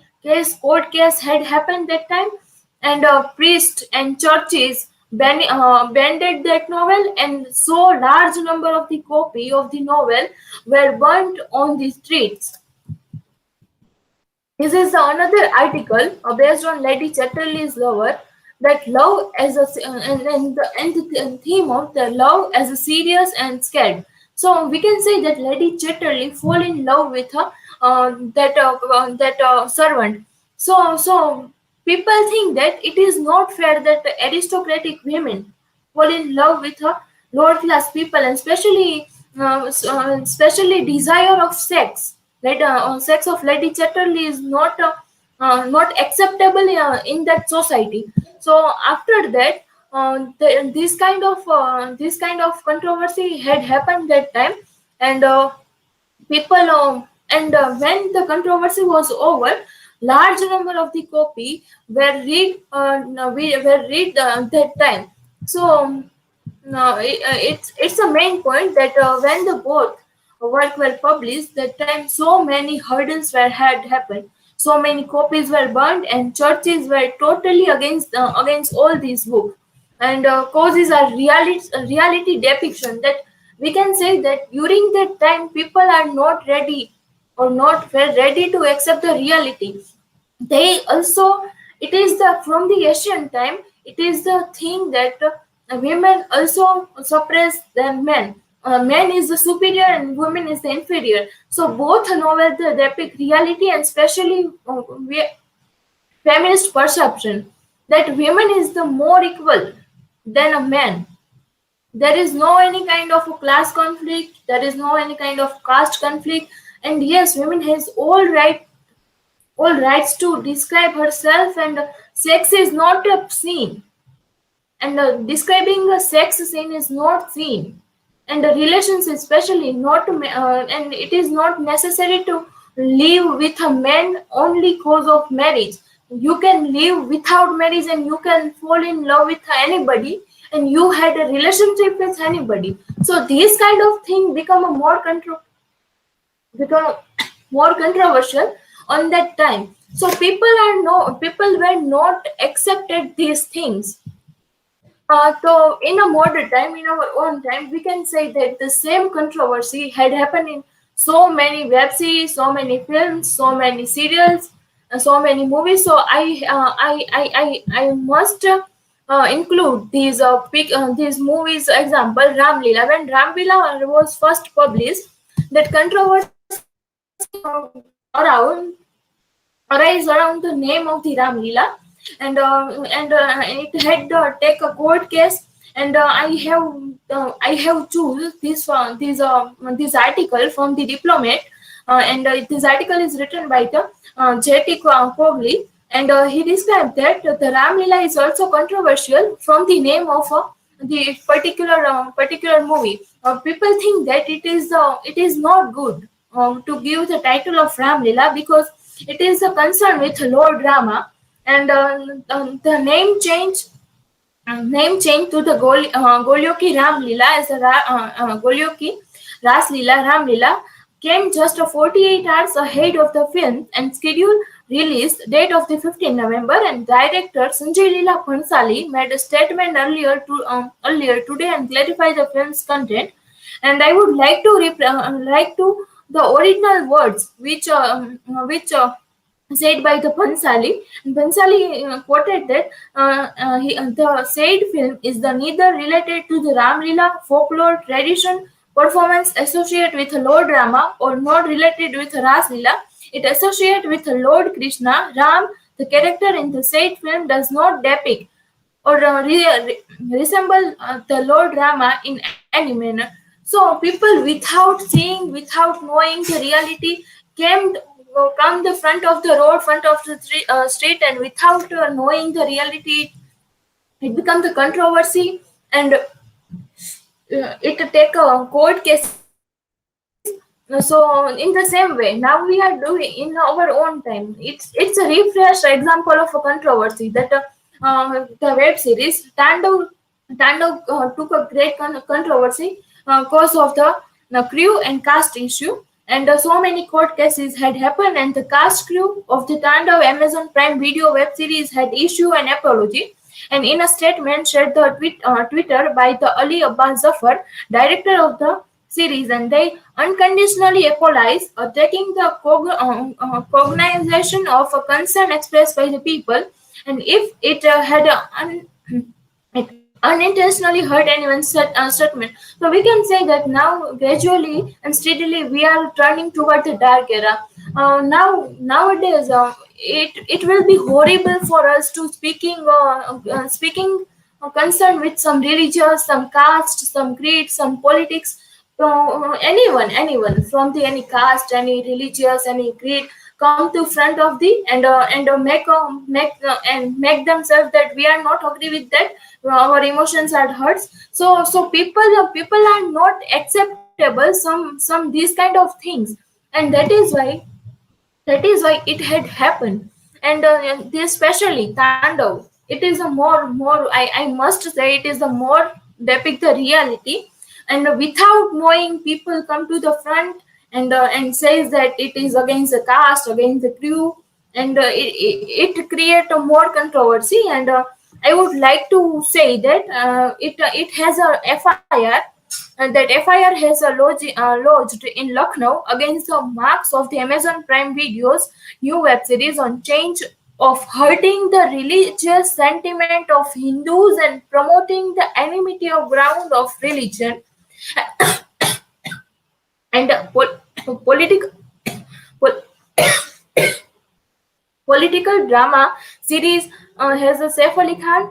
G: court case had happened that time, and priests and churches banned that novel, and so large number of the copy of the novel were burnt on the streets. This is another article based on Lady Chatterley's Lover, that love as a and the theme of the love as a serious and scared. So we can say that Lady Chatterley fall in love with her that servant. So people think that it is not fair that the aristocratic women fall in love with her lower class people, and especially desire of sex. Sex of Lady Chatterley is not acceptable in that society. So after that, this kind of controversy had happened that time, and people when the controversy was over, large number of the copy were read that time. So no, it's a main point that when the both work were published, that time so many hurdles had happened, so many copies were burned, and churches were totally against all these books. And causes are reality depiction, that we can say that during that time people are not ready or not were ready to accept the reality. They also, it is the from the ancient time, it is the thing that women also suppress than men. Men is the superior and women is the inferior. So both novels depict reality, and especially feminist perception that women is the more equal than a man. There is no any kind of a class conflict, there is no any kind of caste conflict, and yes, women has all rights to describe herself, and sex is not a scene, and describing a sex scene is not seen, and the relations especially not and it is not necessary to live with a man only cause of marriage. You can live without marriage, and you can fall in love with anybody, and you had a relationship with anybody. So these kind of thing become more controversial on that time. So people were not accepted these things. So in a modern time, in our own time, we can say that the same controversy had happened in so many web series, so many films, so many serials, so many movies. So I must include these movies. Example, Ram Leela. When Ram Leela was first published, that controversy around arise around the name of the Ram Leela, and it had take a court case, and I have choose this article from the Diplomat, and this article is written by the J.T. Cogley, and he described that the Ram Leela is also controversial from the name of the particular movie, people think that it is not good to give the title of Ram Lila, because it is a concern with Lord Rama, and the name change to the Golyoki Ram Lila as a Golyoki Ras Lila Ram Lila came just 48 hours ahead of the film and scheduled release date of the 15 November. And director Sanjay Leela Bhansali made a statement earlier today and clarified the film's content. And I would like to like to the original words which said by the Bhansali. Bhansali quoted that the said film is the neither related to the Ram Lila folklore tradition performance associated with Lord Rama or not related with Ras Lila. It associated with Lord Krishna. Ram, the character in the said film, does not depict or resemble the Lord Rama in any manner. So people, without seeing, without knowing the reality, come the front of the road, front of the street, and without knowing the reality, it becomes a controversy, and it take a court case. So in the same way, now we are doing in our own time. It's a refresh example of a controversy that the web series Tandav took a great controversy cause of the crew and cast issue. And so many court cases had happened, and the cast crew of the Tandav Amazon Prime Video web series had issued an apology. And in a statement shared the Twitter by the Ali Abbas Zafar, director of the series, and they unconditionally apologize, taking the cognization of a concern expressed by the people, and if it it unintentionally hurt anyone's statement. So we can say that now gradually and steadily we are turning toward the dark era. Nowadays it will be horrible for us to speaking concern with some religious, some caste, some creed, some politics. Anyone from the any caste, any religious, any creed come to front of the and make themselves that we are not agree with that, our emotions are hurts. So people are not acceptable some these kind of things, and that is why it had happened. And especially Tandav, it is a more I must say it is a more depict the reality, and without knowing people come to the front and says that it is against the caste, against the crew, and it create a more controversy. And I would like to say that it has a FIR, and that FIR has lodged in Lucknow against the marks of the Amazon Prime Video's new web series on change of hurting the religious sentiment of Hindus and promoting the enmity of ground of religion and political political drama series has a Saif Ali Khan,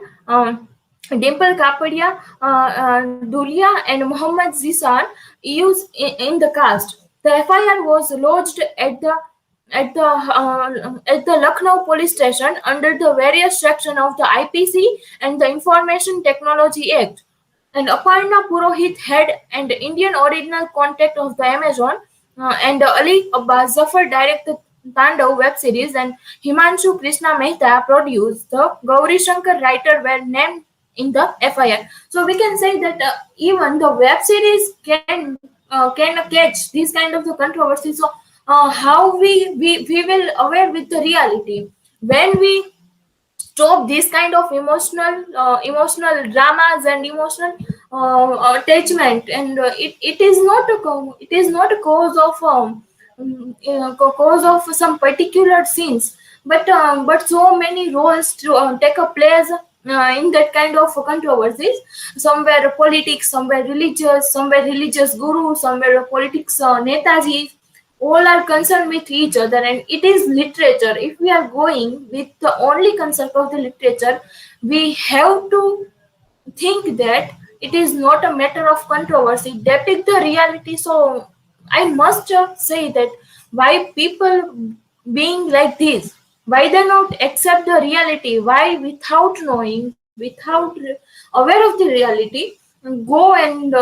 G: Dimple Kapadia, Dulia, and Mohammad Zishan used in the cast. The FIR was lodged at the Lucknow police station under the various section of the IPC and the Information Technology Act. And Aparna Purohit, head and Indian original contact of the Amazon, and Ali Abbas Zafar directed Tandav web series, and Himanshu Krishna Mehta produced. The Gauri Shankar writer were named in the FIR. So we can say that even the web series can catch these kind of the controversy. So how we will aware with the reality when we stop this kind of emotional dramas and emotional attachment, and it is not a cause of cause of some particular scenes, but so many roles to take a place in that kind of controversies. Somewhere politics, somewhere religious guru, somewhere politics netaji, all are concerned with each other. And it is literature. If we are going with the only concept of the literature, we have to think that it is not a matter of controversy, depict the reality. So I must say that why people being like this, why they not accept the reality, why without knowing, without aware of the reality, go and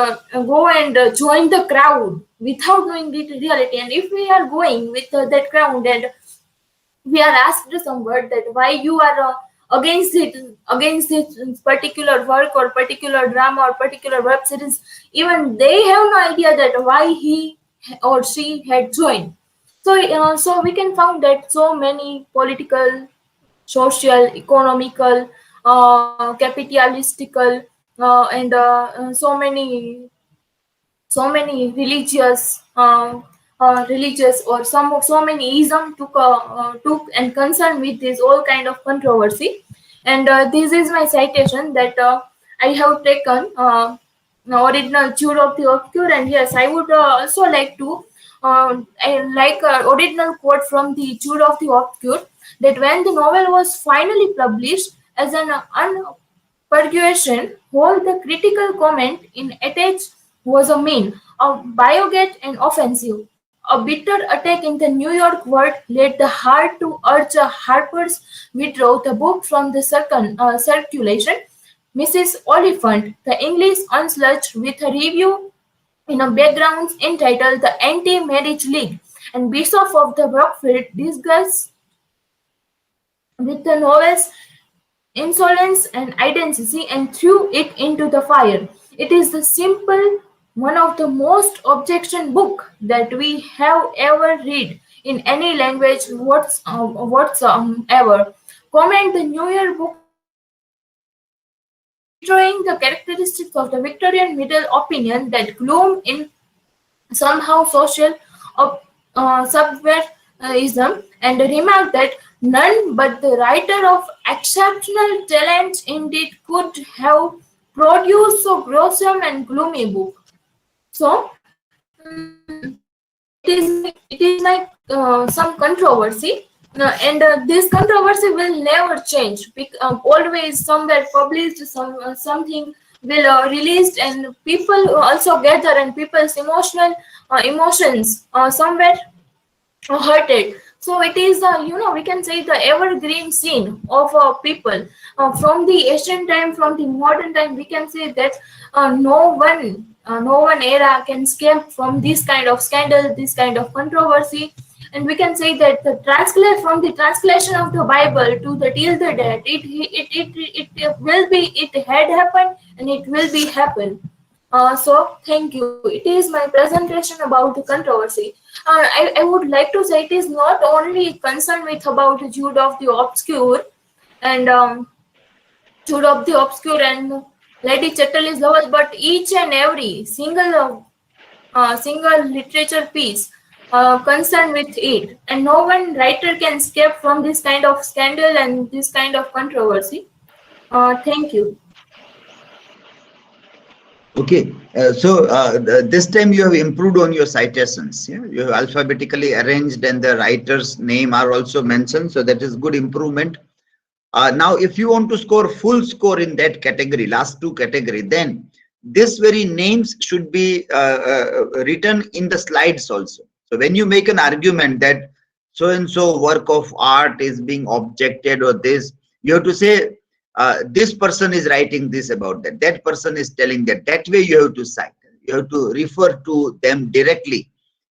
G: join the crowd without knowing the reality. And if we are going with that crowd and we are asked some word that why you are against this particular work or particular drama or particular web series, even they have no idea that why he or she had joined. So we can found that so many political, social, economical, capitalistical, and so many religious or so many ism took and concern with this all kind of controversy. And this is my citation that I have taken the original Jude of the Obscure. And yes, I would also like to original quote from the Jude of the Obscure, that when the novel was finally published as an unpersuasion, all the critical comment in attached was a mean, a bigot and offensive. A bitter attack in the New York World led the heart to urge Harper's withdraw the book from the circulation. Mrs. Oliphant, the English onslaught, with a review in a background entitled The Anti-Marriage League, and Bishop of the Brockfield discussed with the novel's insolence and identity and threw it into the fire. It is the simple one of the most objection book that we have ever read in any language whatsoever. Comment the New Year book destroying the characteristics of the Victorian middle opinion that gloom in somehow social subversivism, and remarked that none but the writer of exceptional talent indeed could have produced so gruesome and gloomy book. So it is like some controversy, and this controversy will never change. Always somewhere published, something will released, and people also gather, and people's emotions somewhere hurted. So it is we can say the evergreen scene of people from the ancient time, from the modern time. We can say that no one era can escape from this kind of scandal, this kind of controversy. And we can say that the translation of the Bible to the till the date, it had happened and it will be happen. So thank you. It is my presentation about the controversy. I would like to say it is not only concerned with about Jude of the Obscure and Jude of the Obscure and Lady Chatterley's novel, but each and every single literature piece concerned with it, and no one writer can escape from this kind of scandal and this kind of controversy. Thank you.
A: Okay, this time you have improved on your citations. Yeah? You have alphabetically arranged and the writer's name are also mentioned. So that is good improvement. Now, if you want to score full score in that category, last two category, then this very names should be written in the slides also. So when you make an argument that so-and-so work of art is being objected or this, you have to say, this person is writing this about that. That person is telling that. That way you have to cite. You have to refer to them directly.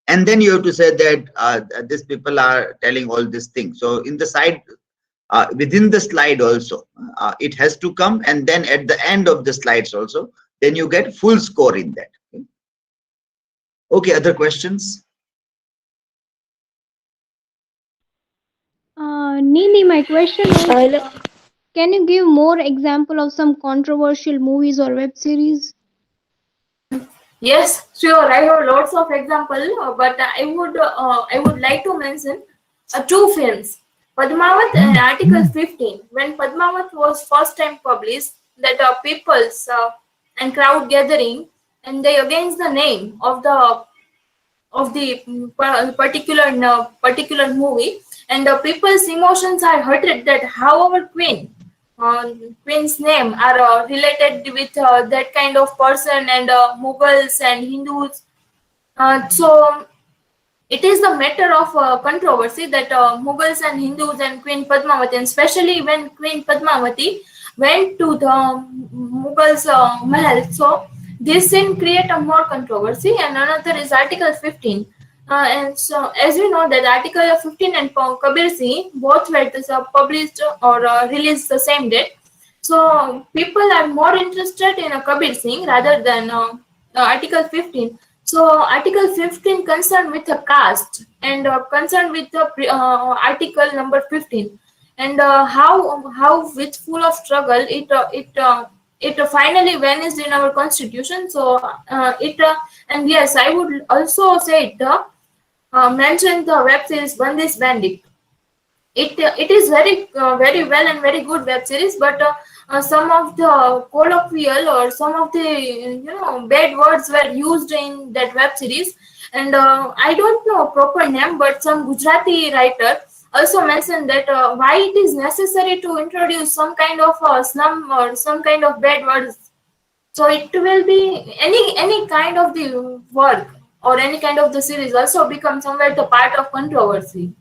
A: And then you have to say that these people are telling all these things. So in the side, within the slide also, it has to come. And then at the end of the slides also, then you get full score in that. Okay, other questions?
H: Nidhi, my question is, can you give more example of some controversial movies or web series?
G: Yes, sure. I have lots of examples, but I would like to mention two films. Padmavat and Article 15. When Padmavat was first time published, that people's and crowd gathering, and they against the name of the particular movie, and the people's emotions are hurted that how our queen's name are related with that kind of person, and Mughals and Hindus. So it is the matter of controversy that Mughals and Hindus and Queen Padmavati, and especially when Queen Padmavati went to the Mughals' mahal. So this scene create a more controversy. And another is Article 15. And so, as we know, that Article 15 and Kabir Singh both were published or released the same date. So people are more interested in a Kabir Singh rather than Article 15. So Article 15 concerned with a caste and concerned with the Article number 15, and how with full of struggle it finally vanished in our constitution. So and yes, I would also say it mention the web series Bandish Bandit. It is very very well and very good web series, but some of the colloquial or some of the bad words were used in that web series, and I don't know proper name, but some Gujarati writer also mentioned that why it is necessary to introduce some kind of slum or some kind of bad words. So it will be any kind of the work or any kind of the series also become somewhere the part of controversy.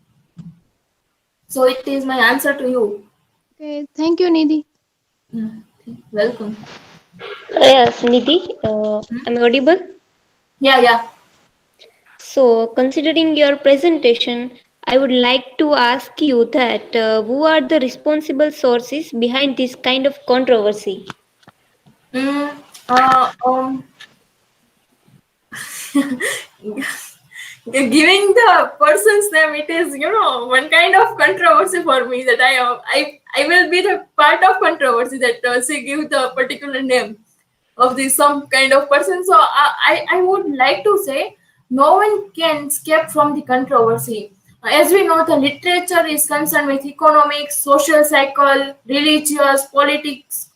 G: So it is my answer to you.
H: Okay, thank you, Nidhi.
G: Welcome.
D: Yes, Nidhi, am I audible?
G: Yeah.
D: So, considering your presentation, I would like to ask you that who are the responsible sources behind this kind of controversy?
G: Giving the person's name, it is one kind of controversy for me, that I will be the part of controversy that she give the particular name of the some kind of person. So I would like to say no one can escape from the controversy. As we know, the literature is concerned with economics, social cycle, religious, politics,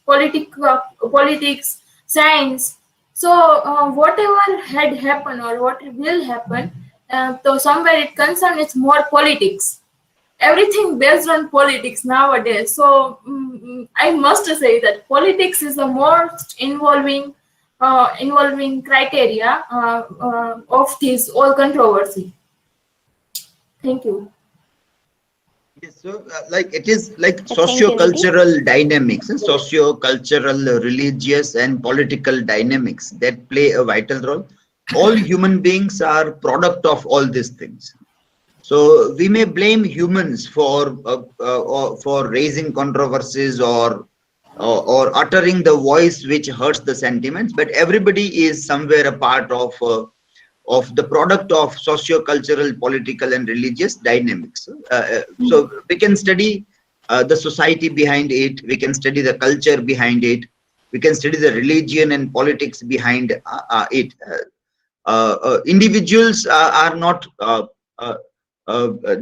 G: science. So whatever had happened or what will happen, so somewhere it concerned with more politics. Everything based on politics nowadays. So I must say that politics is the most involving criteria of this whole controversy. Thank you.
A: Yes, so like it is like
D: Thank you,
A: socio-cultural dynamics, socio-cultural, religious and political dynamics that play a vital role. All human beings are product of all these things. So we may blame humans for raising controversies or uttering the voice which hurts the sentiments, but everybody is somewhere a part of the product of socio-cultural, political and religious dynamics. So we can study the society behind it, we can study the culture behind it, we can study the religion and politics behind it. Individuals are not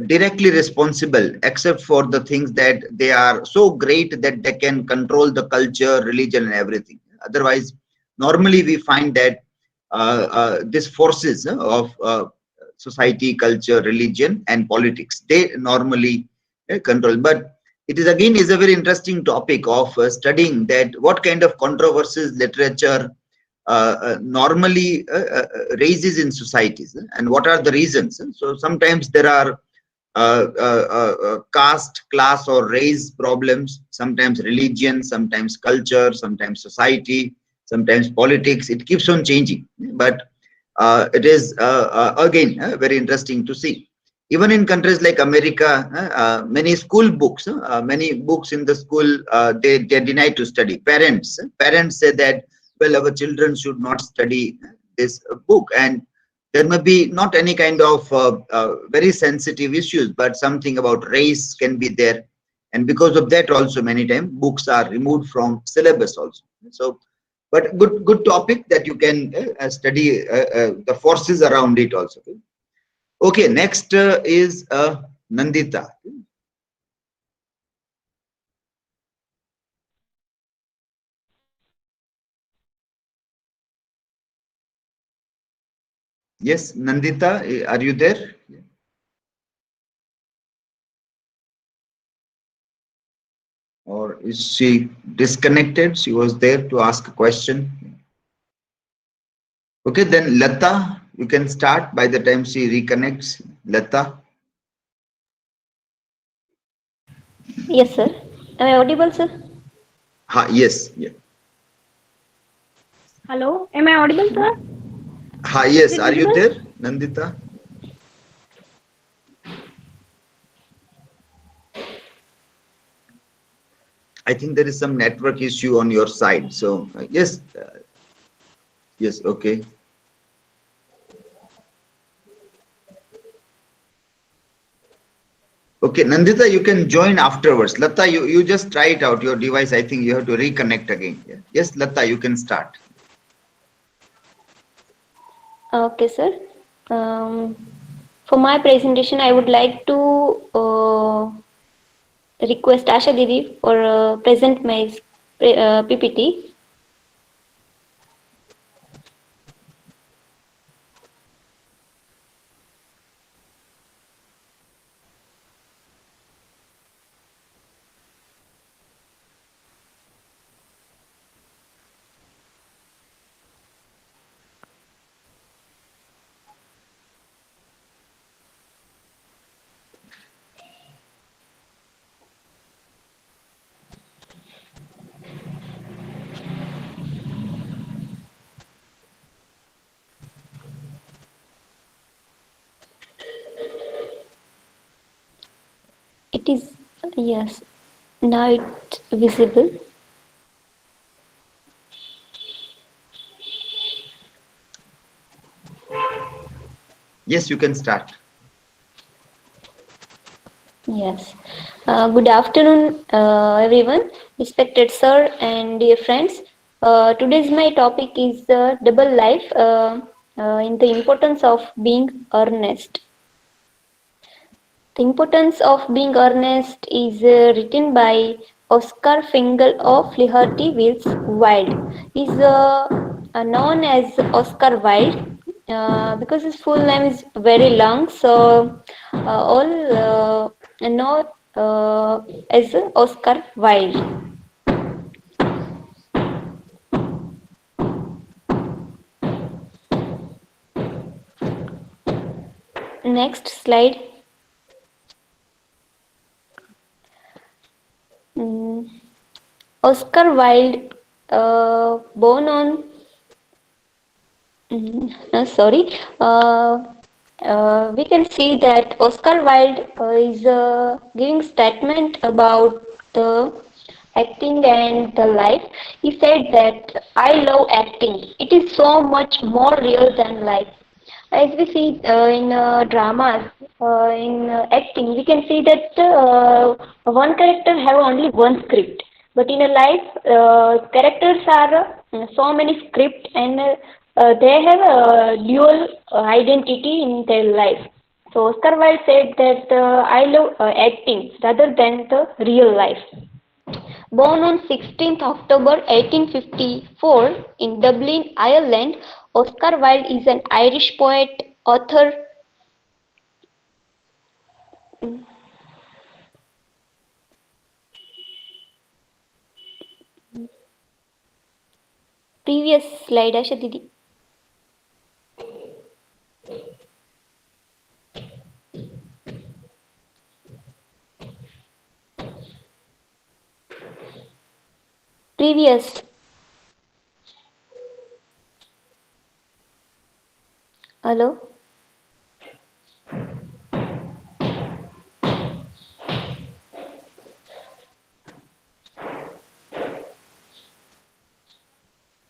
A: directly responsible, except for the things that they are so great that they can control the culture, religion and everything. Otherwise, normally we find that these forces of society, culture, religion and politics, they normally control. But it is again is a very interesting topic of studying that what kind of controversies literature normally raises in societies and what are the reasons. So sometimes there are caste, class or race problems, sometimes religion, sometimes culture, sometimes society, sometimes politics. It keeps on changing, but it is again very interesting to see. Even in countries like America, many school books, many books in the school, they're denied to study. Parents say that, well, our children should not study this book, and there may be not any kind of very sensitive issues, but something about race can be there, and because of that also many times books are removed from syllabus also. So but good topic that you can study the forces around it also. Okay, next is Nandita. Yes, Nandita, are you there? Or is she disconnected? She was there to ask a question. Okay, then Lata, you can start by the time she reconnects. Lata.
D: Yes, sir. Am I audible, sir?
A: Yes. Yeah.
H: Hello, am I audible, sir?
A: Yes.
H: Is it
A: Are you
H: visible?
A: there, Nandita? I think there is some network issue on your side. So yes. Yes. Okay. Okay, Nandita, you can join afterwards. Lata, you just try it out. Your device, I think you have to reconnect again. Yeah. Yes, Lata, you can start.
C: Okay, sir. For my presentation, I would like to request Asha Didi for present my PPT. It is, yes, now it's visible.
A: Yes, you can start.
C: Yes. Good afternoon, everyone, respected sir and dear friends. Today's my topic is double life in the importance of being earnest. The importance of being earnest is written by Oscar Fingal of Liberty Wills Wilde. He is known as Oscar Wilde because his full name is very long. So all know as Oscar Wilde. Next slide. Oscar Wilde, born on, sorry, we can see that Oscar Wilde is giving statement about the acting and the life. He said that I love acting. It is so much more real than life. As we see in dramas, in acting, we can see that one character have only one script. But in a life, characters are so many script and they have a dual identity in their life. So Oscar Wilde said that I love acting rather than the real life. Born on 16th October 1854 in Dublin, Ireland, Oscar Wilde is an Irish poet, author. Previous slide, Asha Didi. Previous. Hello.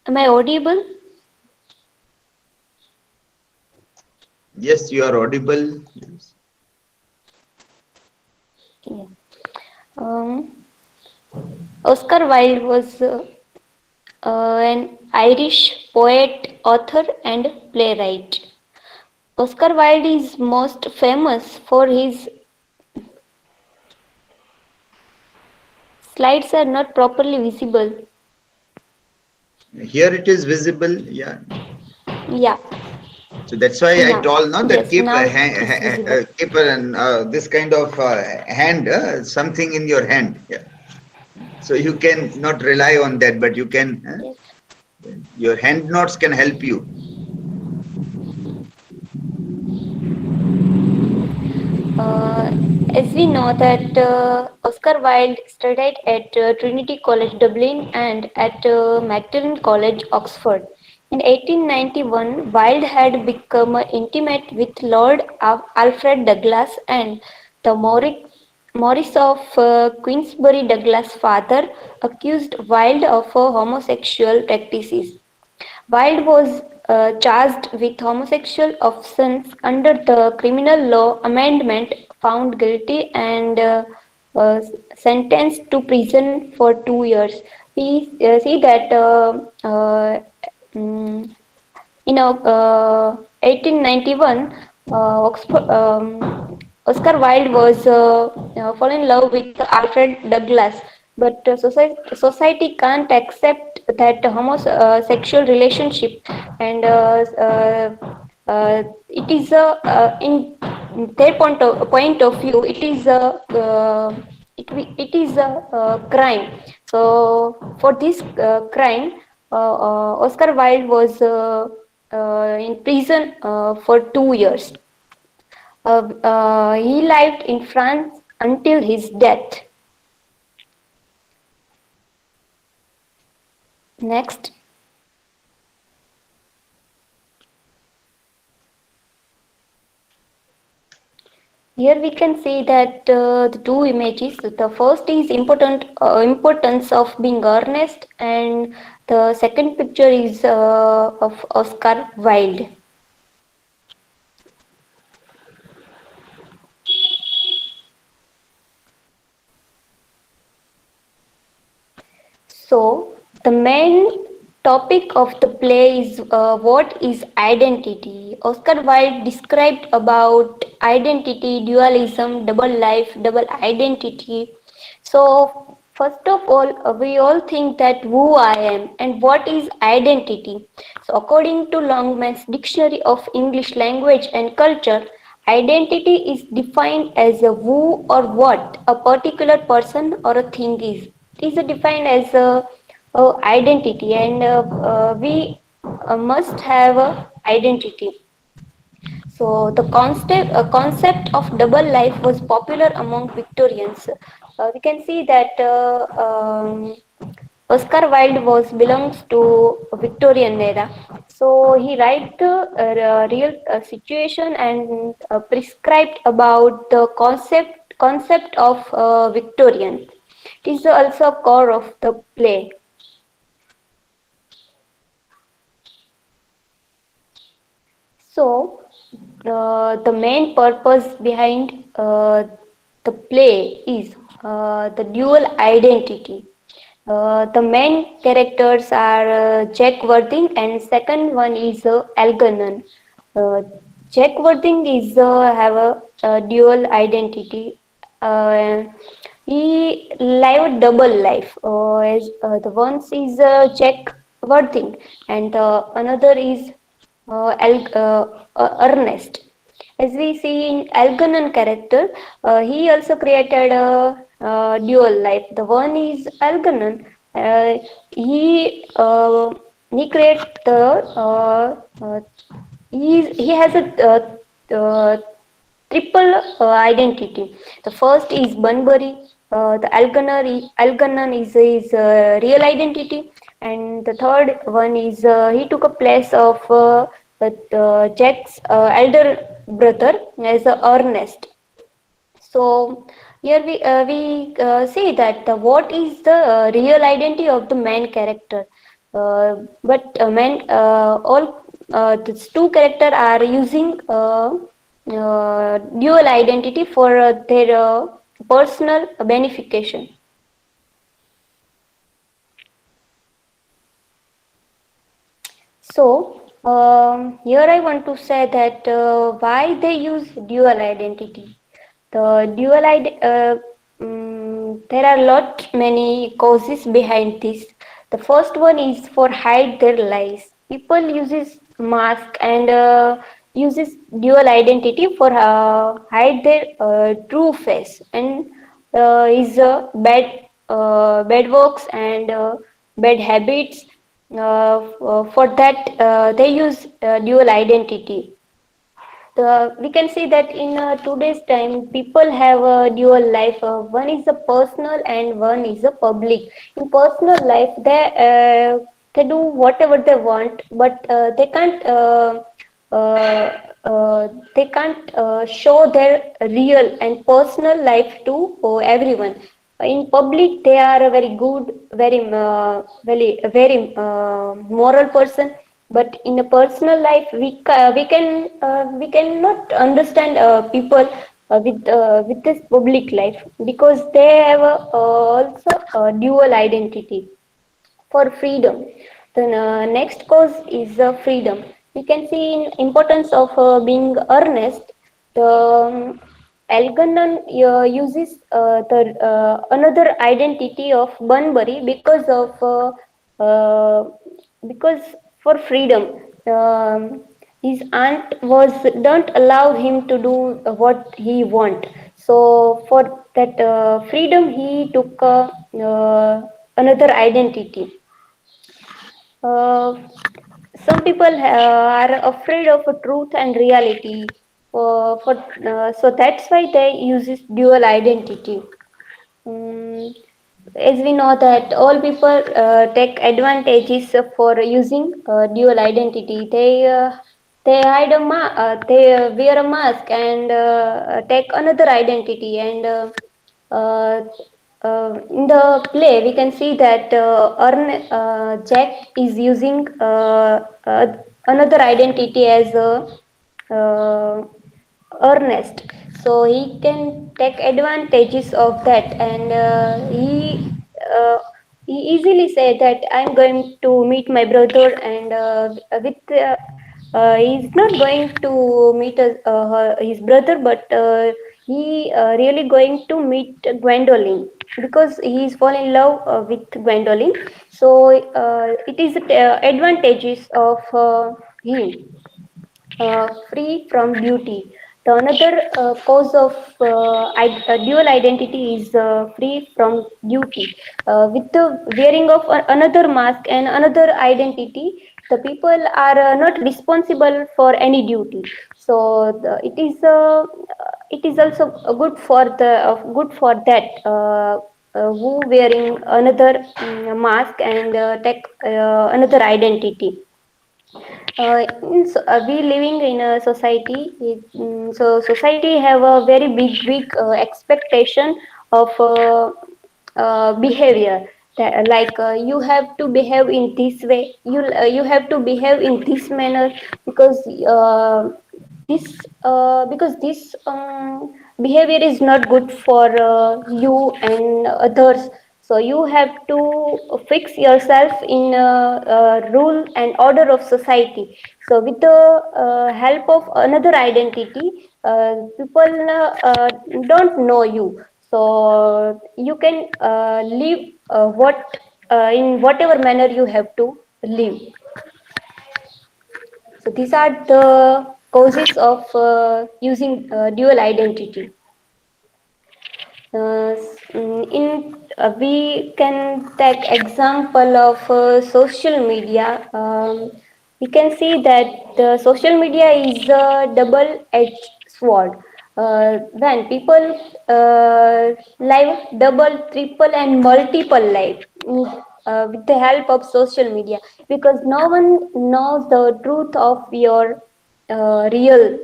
C: Am I audible?
A: Yes, you are audible. Yes.
C: Yeah. Oscar Wilde was an Irish poet, author, and playwright. Oscar Wilde is most famous for his slides are not properly visible.
A: Here it is visible. Yeah.
C: Yeah.
A: So that's why I
C: Now,
A: told now that
C: yes,
A: keep
C: now
A: a
C: it's visible.
A: keep this kind of hand, something in your hand. Yeah. So you can not rely on that, but you can.
C: Yes.
A: Your hand notes can help you.
C: As we know that Oscar Wilde studied at Trinity College Dublin and at Magdalen College Oxford. In 1891, Wilde had become intimate with Lord Alfred Douglas and the Maurice of Queensberry Douglas' father accused Wilde of homosexual practices. Wilde was charged with homosexual offense under the Criminal Law Amendment, found guilty, and sentenced to prison for 2 years. We see that mm, in 1891, Oscar Wilde was fall in love with Alfred Douglas, but society can't accept that homosexual relationship, and it is in their point of view, it is it is a crime. So for this crime, Oscar Wilde was in prison for 2 years. He lived in France until his death. Next. Here we can see that the two images. The first is importance of being earnest, and the second picture is of Oscar Wilde. So the main topic of the play is what is identity. Oscar Wilde described about identity, dualism, double life, double identity. So first of all, we all think that who I am and what is identity. So according to Longman's Dictionary of English Language and Culture, identity is defined as a who or what a particular person or a thing is. It is defined as a identity, and we must have a identity. So the concept of double life was popular among Victorians. We can see that Oscar Wilde belongs to Victorian era. So he writes the real situation and prescribed about the concept of Victorian. It is also a core of the play. So the main purpose behind the play is the dual identity. The main characters are Jack Worthing, and second one is Algernon. Jack Worthing is have a dual identity. He lived double life. As the one is Jack Worthing, and another is Earnest. As we see in Algernon character, he also created a dual life. The one is Algernon. He creates the he has a triple identity. The first is Bunbury. The Algernon is his real identity, and the third one is he took a place of Jack's elder brother as Earnest. So here we see that what is the real identity of the main character. But all these two characters are using dual identity for their personal benefication. So here I want to say that why they use dual identity. The dual there are many causes behind this. The first one is for hide their lies. People uses mask and uses dual identity for hide their true face, and is bad works and bad habits. For that they use dual identity. we can see that in today's time, people have a dual life. One is a personal and one is a public. In personal life, they do whatever they want, but uh, they can't show their real and personal life to everyone. In public, they are a very good, very moral person. But in a personal life, we cannot understand people with this public life because they have also a dual identity for freedom. The next cause is freedom. We can see in importance of being earnest. The Algernon uses the another identity of Bunbury because for freedom. His aunt was don't allow him to do what he want. So for that freedom, he took another identity. Uh, some people are afraid of truth and reality. So that's why they use this dual identity. Um, as we know that all people take advantages for using dual identity. They wear a mask and take another identity and in the play, we can see that Jack is using another identity as uh, Earnest. So he can take advantages of that, and he easily say that I'm going to meet my brother, and he's not going to meet his brother, but he really going to meet Gwendolyn because he is fall in love with Gwendolyn. So it is advantages of him free from duty. The another cause of dual identity is free from duty. With the wearing of another mask and another identity, the people are not responsible for any duty. So it is also good for that. Who wearing another mask and take another identity. We living in a society. So society have a very big expectation of behavior. Like you have to behave in this way. You have to behave in this manner because this behavior is not good for you and others. So you have to fix yourself in rule and order of society. So with the help of another identity, people don't know you. So you can live in whatever manner you have to live. So these are the causes of using dual identity. We can take example of social media. We can see that the social media is a double-edged sword. When people live double, triple, and multiple life with the help of social media, because no one knows the truth of your real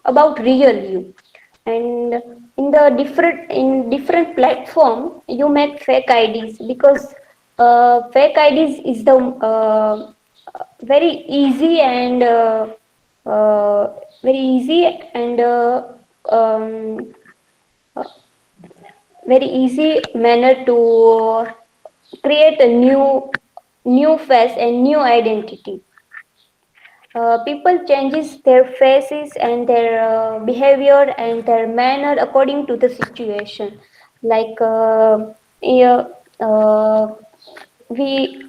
C: about real you. And in different platform you make fake IDs because fake IDs is the very easy and very easy and very easy manner to create a new face and new identity. People changes their faces and their behavior and their manner according to the situation. Like yeah, we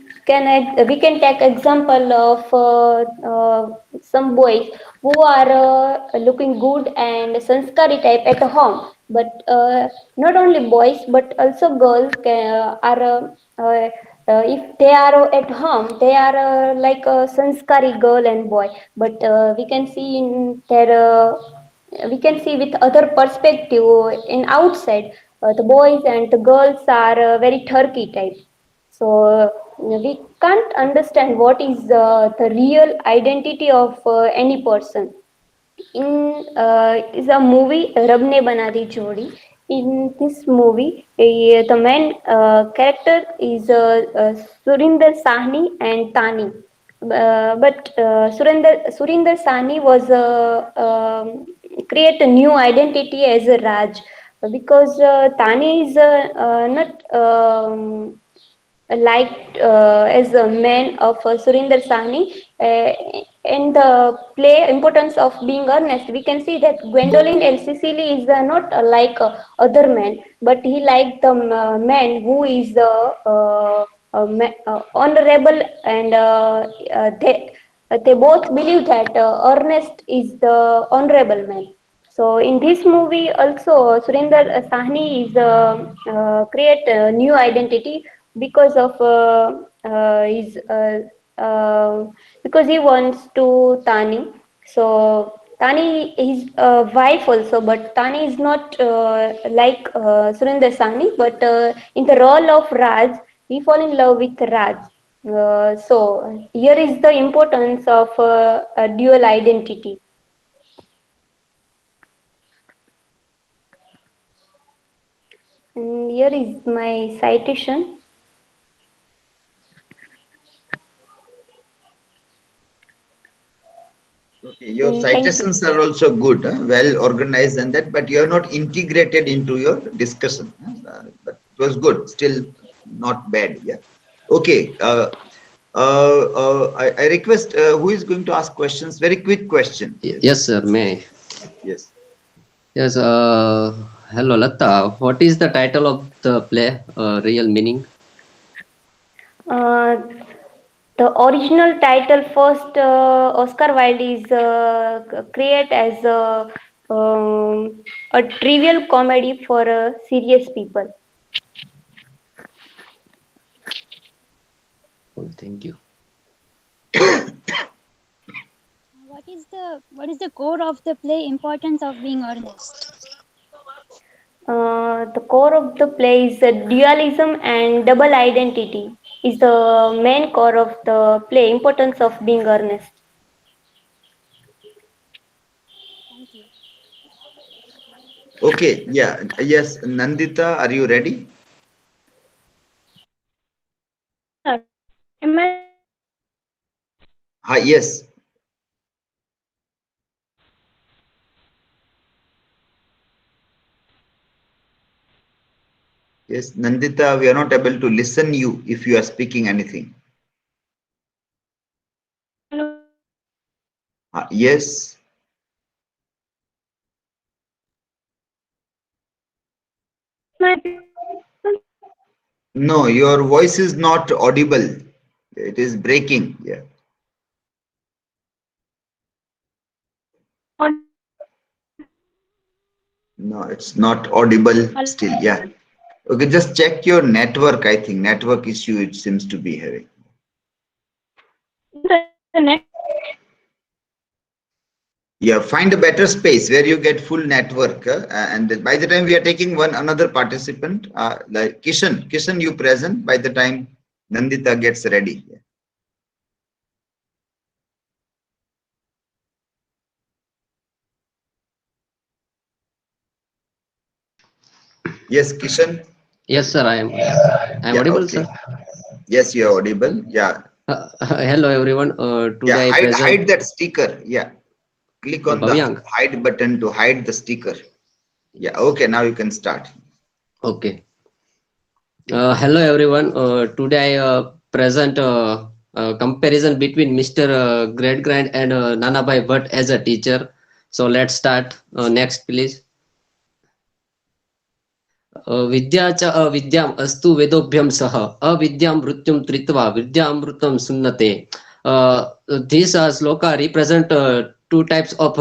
C: we can take example of some boys who are looking good and sanskari type at home, but not only boys but also girls are If they are at home, they are like a sanskari girl and boy. But we can see in their we can see with other perspective in outside, the boys and the girls are very turkey type. So we can't understand what is the real identity of any person. In is a movie Rab Ne Bana Di Jodi. In this movie, the main character is Surinder Sahni and Tani. But Surinder Sahni was create a new identity as a Raj because Tani is not like as a man of Surinder Sahni. And the play importance of being earnest, we can see that Gwendolyn and Cecily is not like other men, but he liked the man who is honorable, and they both believe that Ernest is the honorable man. So in this movie also Surinder Sahni is create a new identity because of his because he wants to Tani. So Tani is a wife also, but Tani is not like Surinder Sahni, but in the role of Raj, he fall in love with Raj. So here is the importance of a dual identity. And here is my citation.
A: Okay, your
C: Thank you.
A: citations are also good, well organized and that, but you are not integrated into your discussion. But it was good, still not bad. Yeah. Okay. I request who is going to ask questions? Very quick question.
I: Yes, sir. May.
A: Yes.
I: Yes. Hello, Latta. What is the title of the play? Real meaning?
C: The original title first Oscar Wilde is create as a trivial comedy for serious people.
I: Oh, thank you.
J: What is the core of the play? Importance of being earnest.
C: The core of the play is dualism and double identity is the main core of the play. Importance of being earnest.
J: Thank you.
A: Okay. Yeah. Yes. Nandita, are you ready?
H: Am I?
A: Yes. Yes, Nandita, we are not able to listen you if you are speaking anything.
H: Hello.
A: Yes. No, your voice is not audible. It is breaking. Yeah. No, it's not audible still. Yeah. Okay, just check your network. I think network issue it seems to be having. Yeah, find a better space where you get full network. And by the time we are taking another participant, like Kishan, you present by the time Nandita gets ready. Yeah. Yes, Kishan.
I: Yes, sir. I am audible,
A: okay.
I: sir.
A: Yes, you are audible. Yeah.
I: Hello, everyone. Today
A: Yeah,
I: I present.
A: hide that sticker. Yeah. Click on the hide button to hide the sticker. Yeah. Okay. Now you can start.
I: Okay. Hello, everyone. Today I present comparison between Mr. Great Grand and Nanabai Bhatt as a teacher. So let's start. Next, please. विद्या च अविद्याम् अस्तु वेदोभ्यं सह अविद्यां मृत्युं त्रित्वा विद्यामृतं सुन्नते. This sloka represent two types of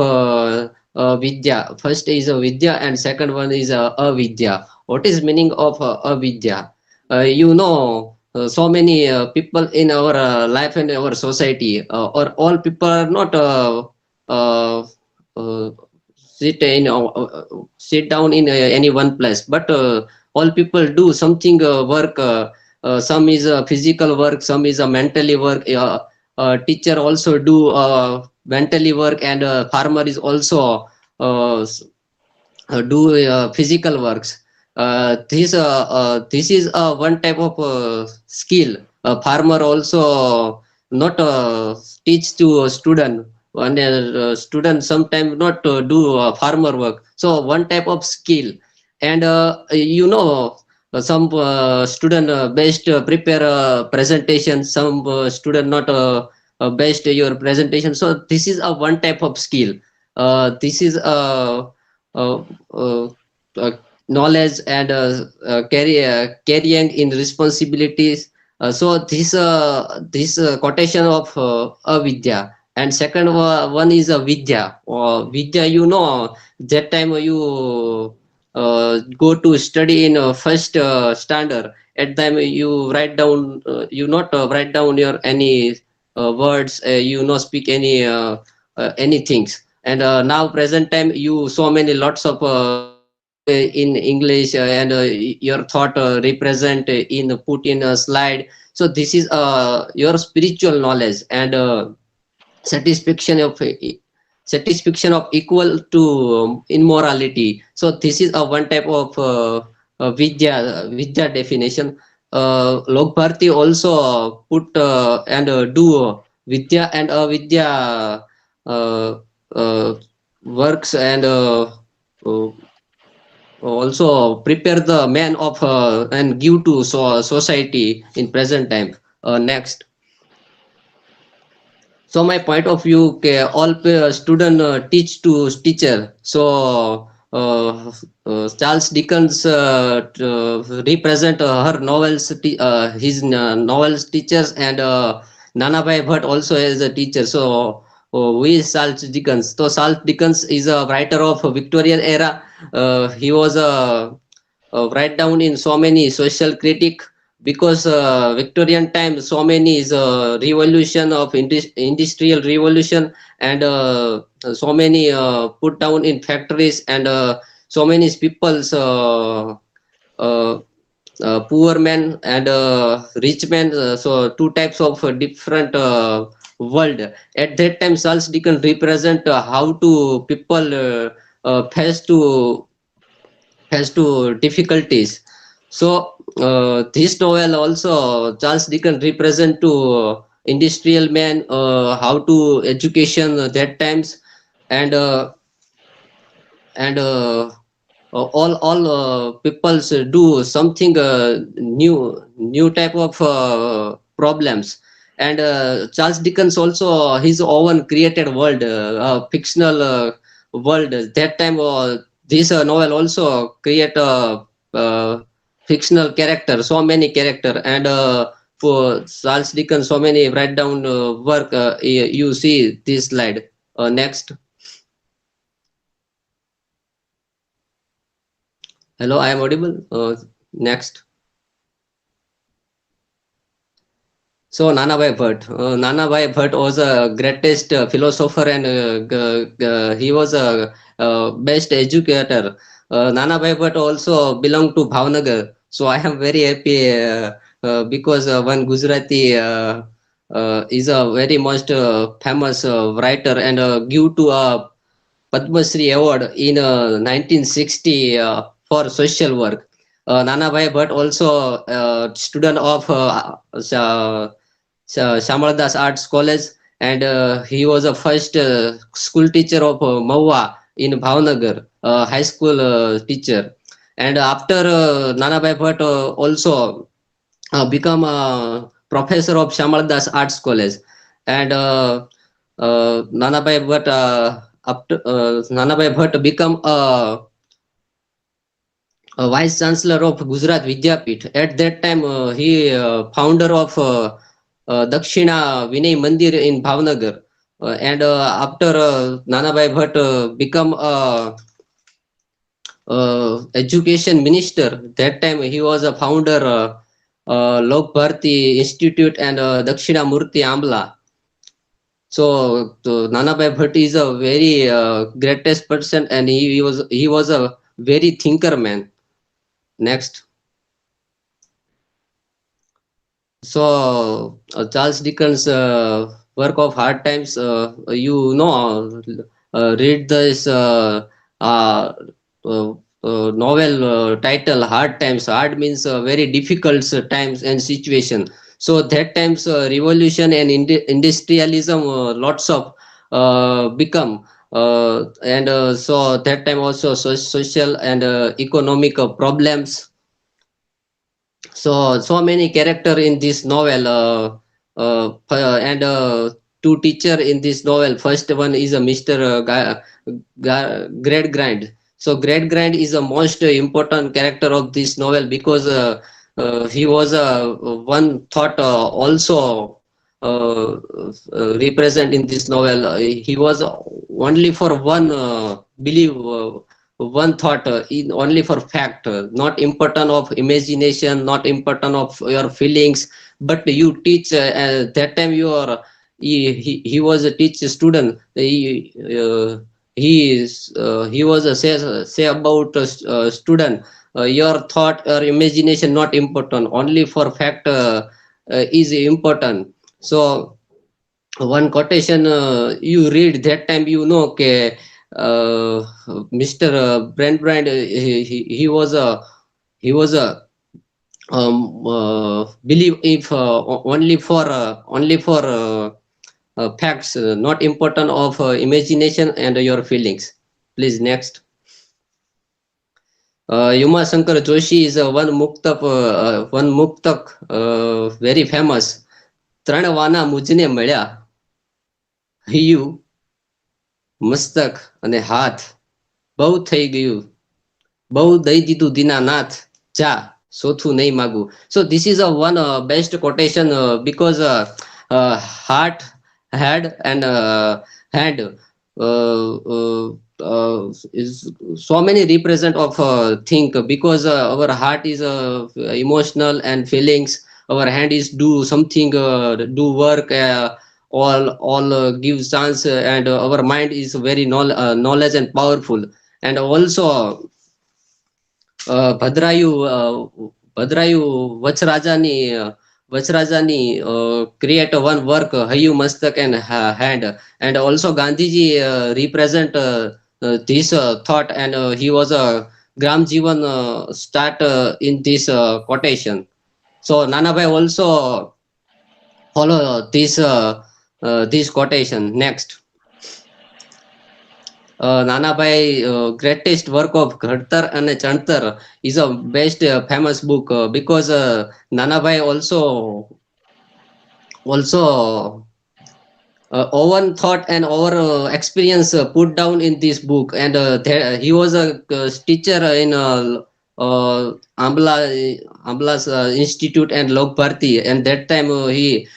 I: vidya. First is vidya and second one is avidya. What is meaning of avidya? You know so many people in our life and our society, or all people are not uh, uh, sit down in any one place, but all people do something work. Some is physical work, some is mentally work. Teacher also do mentally work, and farmer is also do physical works. This is one type of skill. A farmer also not teach to a student, and student sometimes not do farmer work. So one type of skill. And some student best prepare presentation, some student not best your presentation. So this is a one type of skill. This is a uh, knowledge and carrying in responsibilities. So this quotation of avidya, and second one is a vidya. Vidya, that time you go to study in first standard. At time you write down, you not write down your any words, you not speak any things. And now present time you so many lots of in English, and your thought represent in put in a slide. So this is your spiritual knowledge, and satisfaction of equal to immorality. So this is a one type of vidya definition. Lok Bharti also put and do vidya and avidya works, and also prepare the man of and give to society in present time. Next. So my point of view, all student teach to teacher. So Charles Dickens represent her novels, his novels teachers, and Nanabai Bhatt also as a teacher. So who is Charles Dickens? So Charles Dickens is a writer of Victorian era. He was a write down in so many social critic, because Victorian time so many is revolution of industrial revolution, and so many put down in factories, and so many people's poor men and rich men. So two types of different world. At that time, Charles Dickens represent how to people face to difficulties. So this novel also Charles Dickens represent to industrial man, how to education that times, and all peoples do something new type of problems. And Charles Dickens also his own created world, fictional world. That time this novel also create a fictional character, so many character, and for Charles Dickens so many write down work. You see this slide. Next. Hello, I am audible. Next. So Nanabai Bhatt. Nanabai Bhatt was a greatest philosopher, and he was a best educator. Nanabai Bhatt also belonged to Bhavnagar. So I am very happy because one Gujarati is a very most famous writer, and give to a Padma Shri Award in 1960 for social work. Nanabai Bhatt also student of Shamaldas Arts College, and he was the first school teacher of Maua in Bhavnagar, high school teacher. And after Nanabai Bhatt also become a professor of Shamaldas Arts College, and Nanabai Bhatt after Nanabai Bhatt become a vice chancellor of Gujarat Vidyapith. At that time, he founder of Dakshina Vinay Mandir in Bhavnagar. And after Nanabai Bhatt become education minister, that time he was a founder Lok Bharti Institute and Dakshina Murti Amla. So Nanabhai Bhatt is a very greatest person, and he was a very thinker man. Next. So Charles Dickens' work of Hard Times, read this novel title Hard Times. Hard means very difficult times and situation. So that times revolution and industrialism lots of become and so that time also social and economic problems. So many character in this novel and two teacher in this novel. First one is a Mr. Great Grand. So Great Grand is the most important character of this novel because he was one thought also represent in this novel. He was only for one believe one thought in only for fact, not important of imagination, not important of your feelings, but you teach that time you are he was a teach student. He was a say about a student, your thought or imagination not important, only for fact is important. So one quotation you read that time, you know, okay, Mr. Brent Brand, he was a believe if only for facts, not important of imagination and your feelings. Please next. Yuma Shankar Joshi is one muktak very famous. ત્રણ વાના મુજને મળ્યા, હૈયું મસ્તક અને હાથ, બહુ થઈ ગયું, બહુ દઈ દીધું દીનાનાથ, જા સોથું નહીં માગું. So this is a one best quotation because heart, head and hand is so many represent of think, because our heart is emotional and feelings, our hand is do something, do work, all give chance, and our mind is very knowledge and powerful. And also Bhadrayu Vachrajani create one work, Hayu Mastak and hand. And also Gandhiji represent this thought, and he was a Gram Jivan start in this quotation. So Nanabhai also follow this quotation. Next. Nanabhai greatest work of Ghadtar and Chantar is a best famous book because Nanabhai also own thought and our experience put down in this book, and he was a teacher in Ambla's Institute and Lok Bharti, and that time he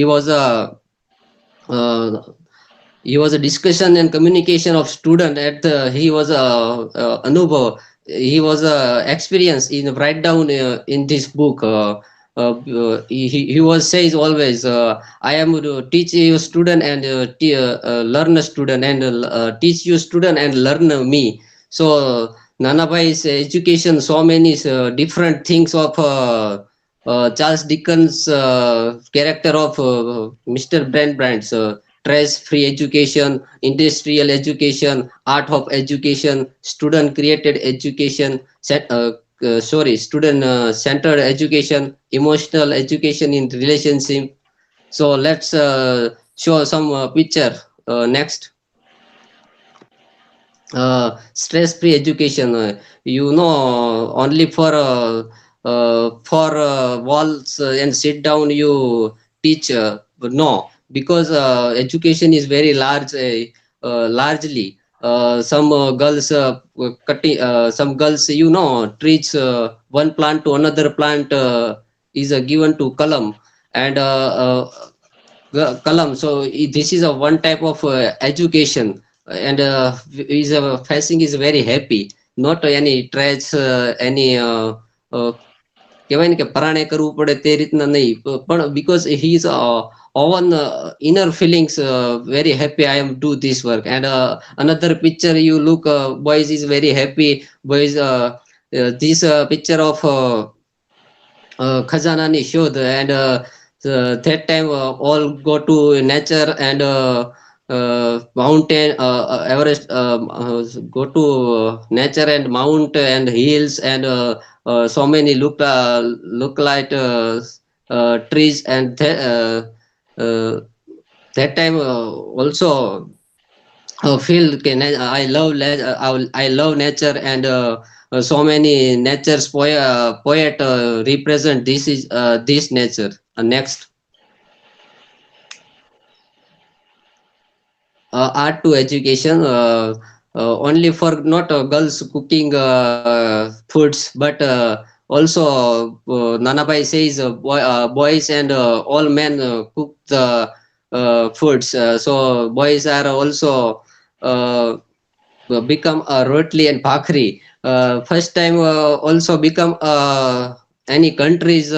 I: was a discussion and communication of student at he was Anubhav, he was experience in write down in this book. He was says always, I am to teach you student and learn a student, and teach you student and learn me. So Nanabhai's education, so many different things of Charles Dickens character of Mr. Brand's stress-free education, industrial education, art of education, student-created education, student-centered education, emotional education in relationship. So let's show some picture. Next. Stress-free education, only for walls and sit down you teach, no, because education is very largely some girls some girls treats one plant to another plant is given to column and column. So this is a one type of education, and is facing is very happy, not any traits, any કહેવાય ને કે પરાણે કરવું પડે તે રીતના નહીં, પણ because he is own inner feelings very happy I am do this work. And another picture you look, boys is very happy, boys this picture of Khazanani showed. And that time all go to nature and mountain, Everest, go to nature and mount and hills and so many look like trees. And that time also feel I love nature. And so many nature's poet represent this is this nature. Next. Art to education, only for not girls cooking foods, but also Nanabai says boys and all men cook the foods. So boys are also become rotli and bhakri. First time also become any countries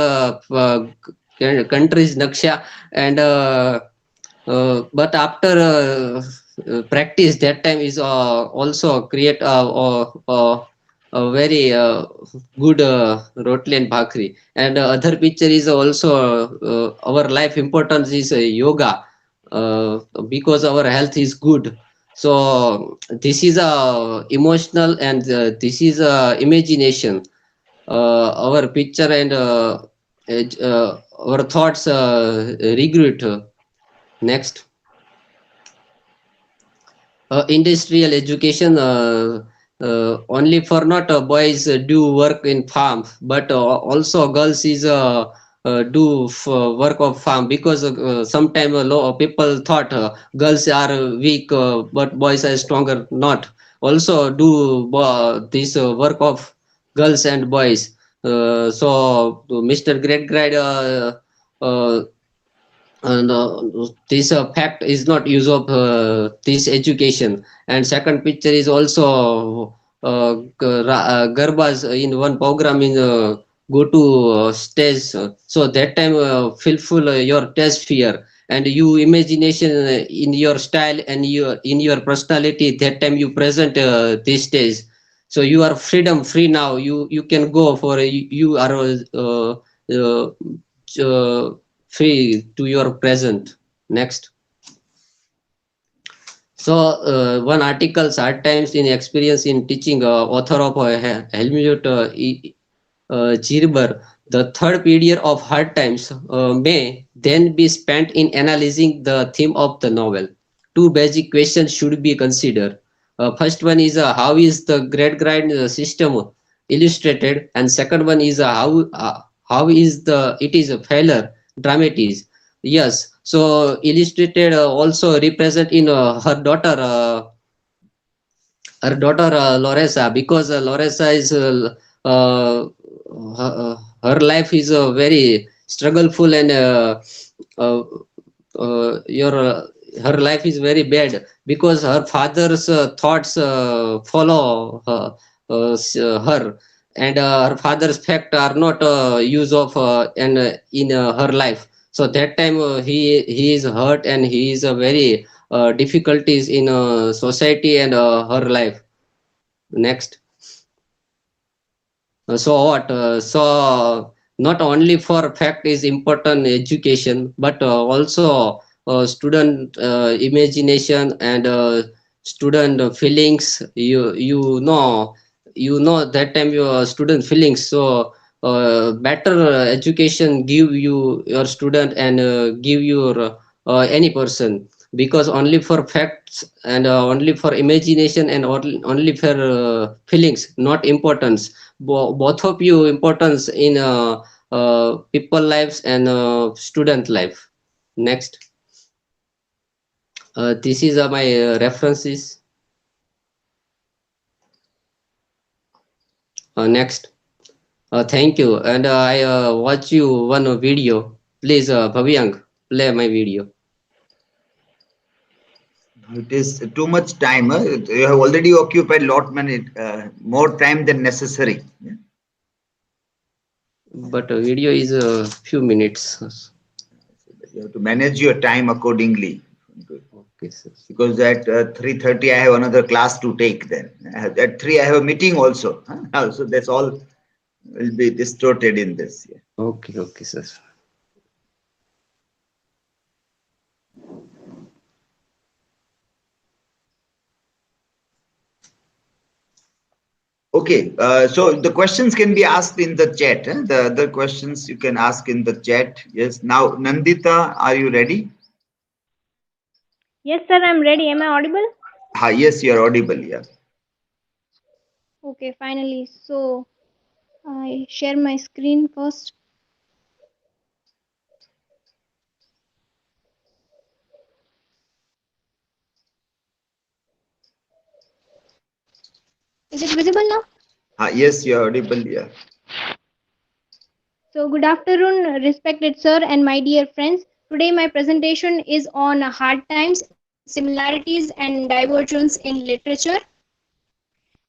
I: naksha. And but after practice, that time is also create a very good rotli and bhakri. And other picture is also our life importance is yoga, because our health is good. So this is emotional, and this is imagination, our picture. And our thoughts regret. Next. Industrial education, only for not boys do work in farm, but also girls is do work of farm, because sometime people thought girls are weak, but boys are stronger. Not also do this work of girls and boys. So Mr. Great Grade and this fact is not use of this education. And second picture is also garbas in one program in go to stage. So that time fulfill your test fear, and you imagination in your style and in your personality. That time you present this stage. So you are free now. You can go for you are free to your present. Next. So one article, Hard Times in Experience in Teaching, author of Helmut Girber. The third period of Hard Times may then be spent in analyzing the theme of the novel. Two basic questions should be considered. First one is how is the grade grind system illustrated, and second one is how is it is a failure dramatize. Yes, so illustrated also represent in her daughter Loresa, because Loresa is her life is very struggleful, and her life is very bad, because her father's thoughts follow her, and her father's fact are not use of and in her life. So that time he is hurt, and he is very difficulties in society and her life. Next. So what? So not only for fact is important education, but also student imagination and student feelings. You know that time your student feelings. So better education give you your student and give your any person, because only for facts and only for imagination and only for feelings not importance. Both of you importance in people lives and student life. Next. This is my references. Next. Thank you. And I watch you one video. Please, Bhavyang, play my video.
A: It is too much time. You have already occupied lot many more time than necessary. Yeah.
I: but video is a few minutes.
A: You have to manage your time accordingly.
I: Okay, sir.
A: Because at 3:30 I have another class to take. Then at 3 I have a meeting also. So that's all will be distorted in this. Yeah.
I: Okay, sir.
A: Okay, so the questions can be asked in the chat. The other questions you can ask in the chat. Yes. Now, Nandita, are you ready?
H: Yes, sir, I'm ready. Am I audible?
A: Yes, you are audible. Yeah.
H: Okay, finally. So I share my screen first. Is it visible now?
A: Yes, you are audible. Yeah.
H: So good afternoon, respected sir and my dear friends. Today my presentation is on hard times, similarities and divergence in literature.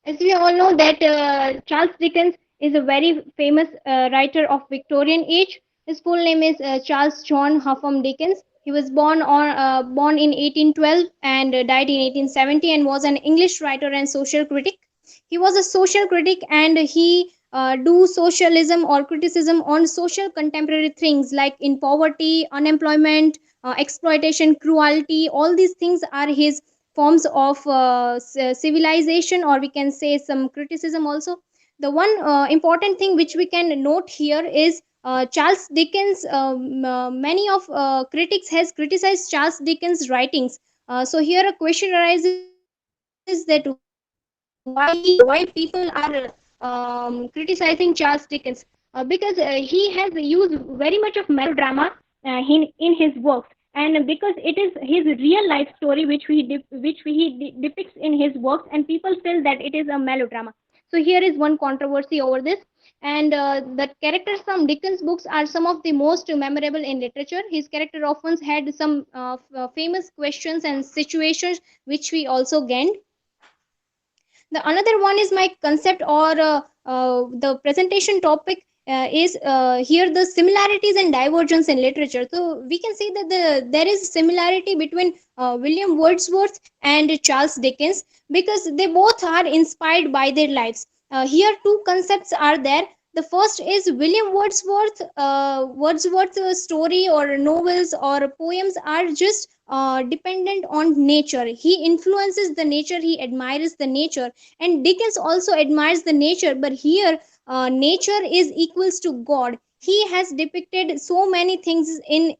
H: As we all know that Charles Dickens is a very famous writer of Victorian age. His full name is Charles John Huffam Dickens. He was born in 1812 and died in 1870 and was an English writer and social critic. He was a social critic and he do socialism or criticism on social contemporary things like in poverty, unemployment, exploitation, cruelty. All these things are his forms of civilization, or we can say some criticism also. The one important thing which we can note here is Charles Dickens. Many of critics has criticized Charles Dickens writings. So here a question arises that why people are criticizing Charles Dickens, because he has used very much of melodrama in his works, and because it is his real life story which he depicts in his works, and people feel that it is a melodrama. So here is one controversy over this. And the characters from Dickens books are some of the most memorable in literature. His character often had some famous questions and situations which we also gained. The another one is my concept, or the presentation topic is here the similarities and divergence in literature. So we can see that there is similarity between William Wordsworth and Charles Dickens, because they both are inspired by their lives. Here two concepts are there. The first is William Wordsworth's story or novels or poems are just dependent on nature. He influences the nature, he admires the nature, and Dickens also admires the nature. But here nature is equals to God. He has depicted so many things in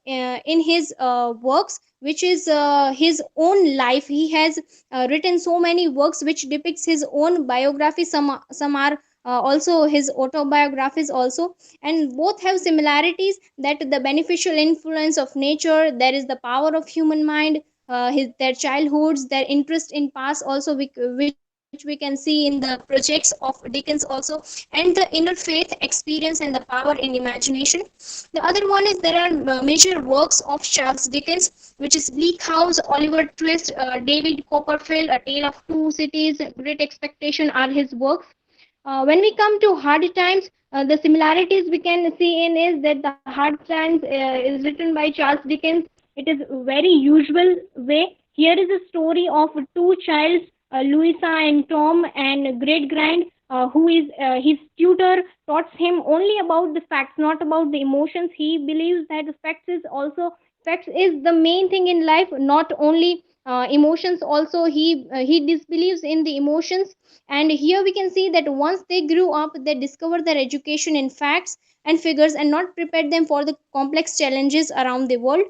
H: his works, which is his own life. He has written so many works which depicts his own biography. Some are also his autobiographies also, and both have similarities, that the beneficial influence of nature, there is the power of human mind, their childhoods, their interest in past also, which we can see in the projects of Dickens also, and the inner faith experience and the power in imagination. The other one is there are major works of Charles Dickens, which is Bleak House, Oliver Twist, David Copperfield, A Tale of Two Cities, Great Expectation are his works. When we come to hard times, the similarities we can see in is that the hard times is written by Charles Dickens. It is very usual way. Here is a story of two childs, Louisa and Tom, and great grand who is his tutor taught him only about the facts, not about the emotions. He believes that the facts is the main thing in life, not only emotions. Also, he disbelieves in the emotions. And here we can see that once they grew up, they discovered their education in facts and figures and not prepared them for the complex challenges around the world.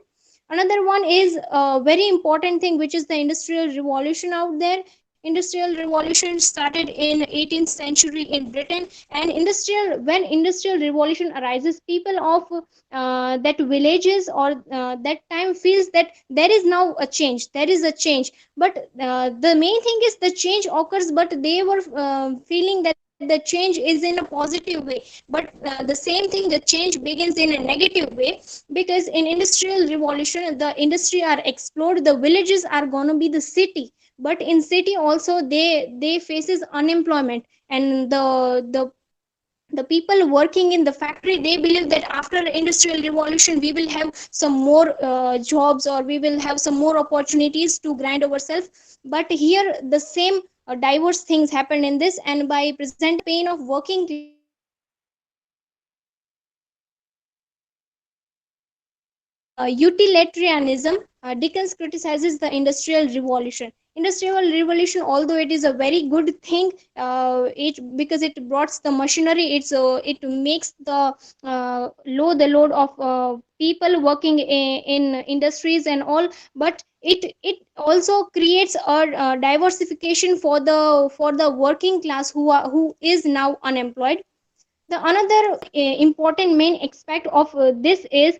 H: Another one is a very important thing, which is the industrial revolution out there. Industrial revolution started in 18th century in Britain, and industrial revolution arises, people of that villages or that time feels that there is now a change, there is a change. But the main thing is the change occurs, but they were feeling that the change is in a positive way. But the same thing, the change begins in a negative way, because in industrial revolution the industry are explored, the villages are going to be the city. But in city also they faces unemployment, and the the people working in the factory, they believe that after industrial revolution we will have some more jobs, or we will have some more opportunities to grind ourselves. But here the same diverse things happen in this, and by presenting the pain of working class, utilitarianism, Dickens criticizes the Industrial Revolution. Industrial Revolution, although it is a very good thing, because it brought the machinery, it makes the the load of people working in industries and all, but it also creates a diversification for the working class who is now unemployed. The another important main aspect of this is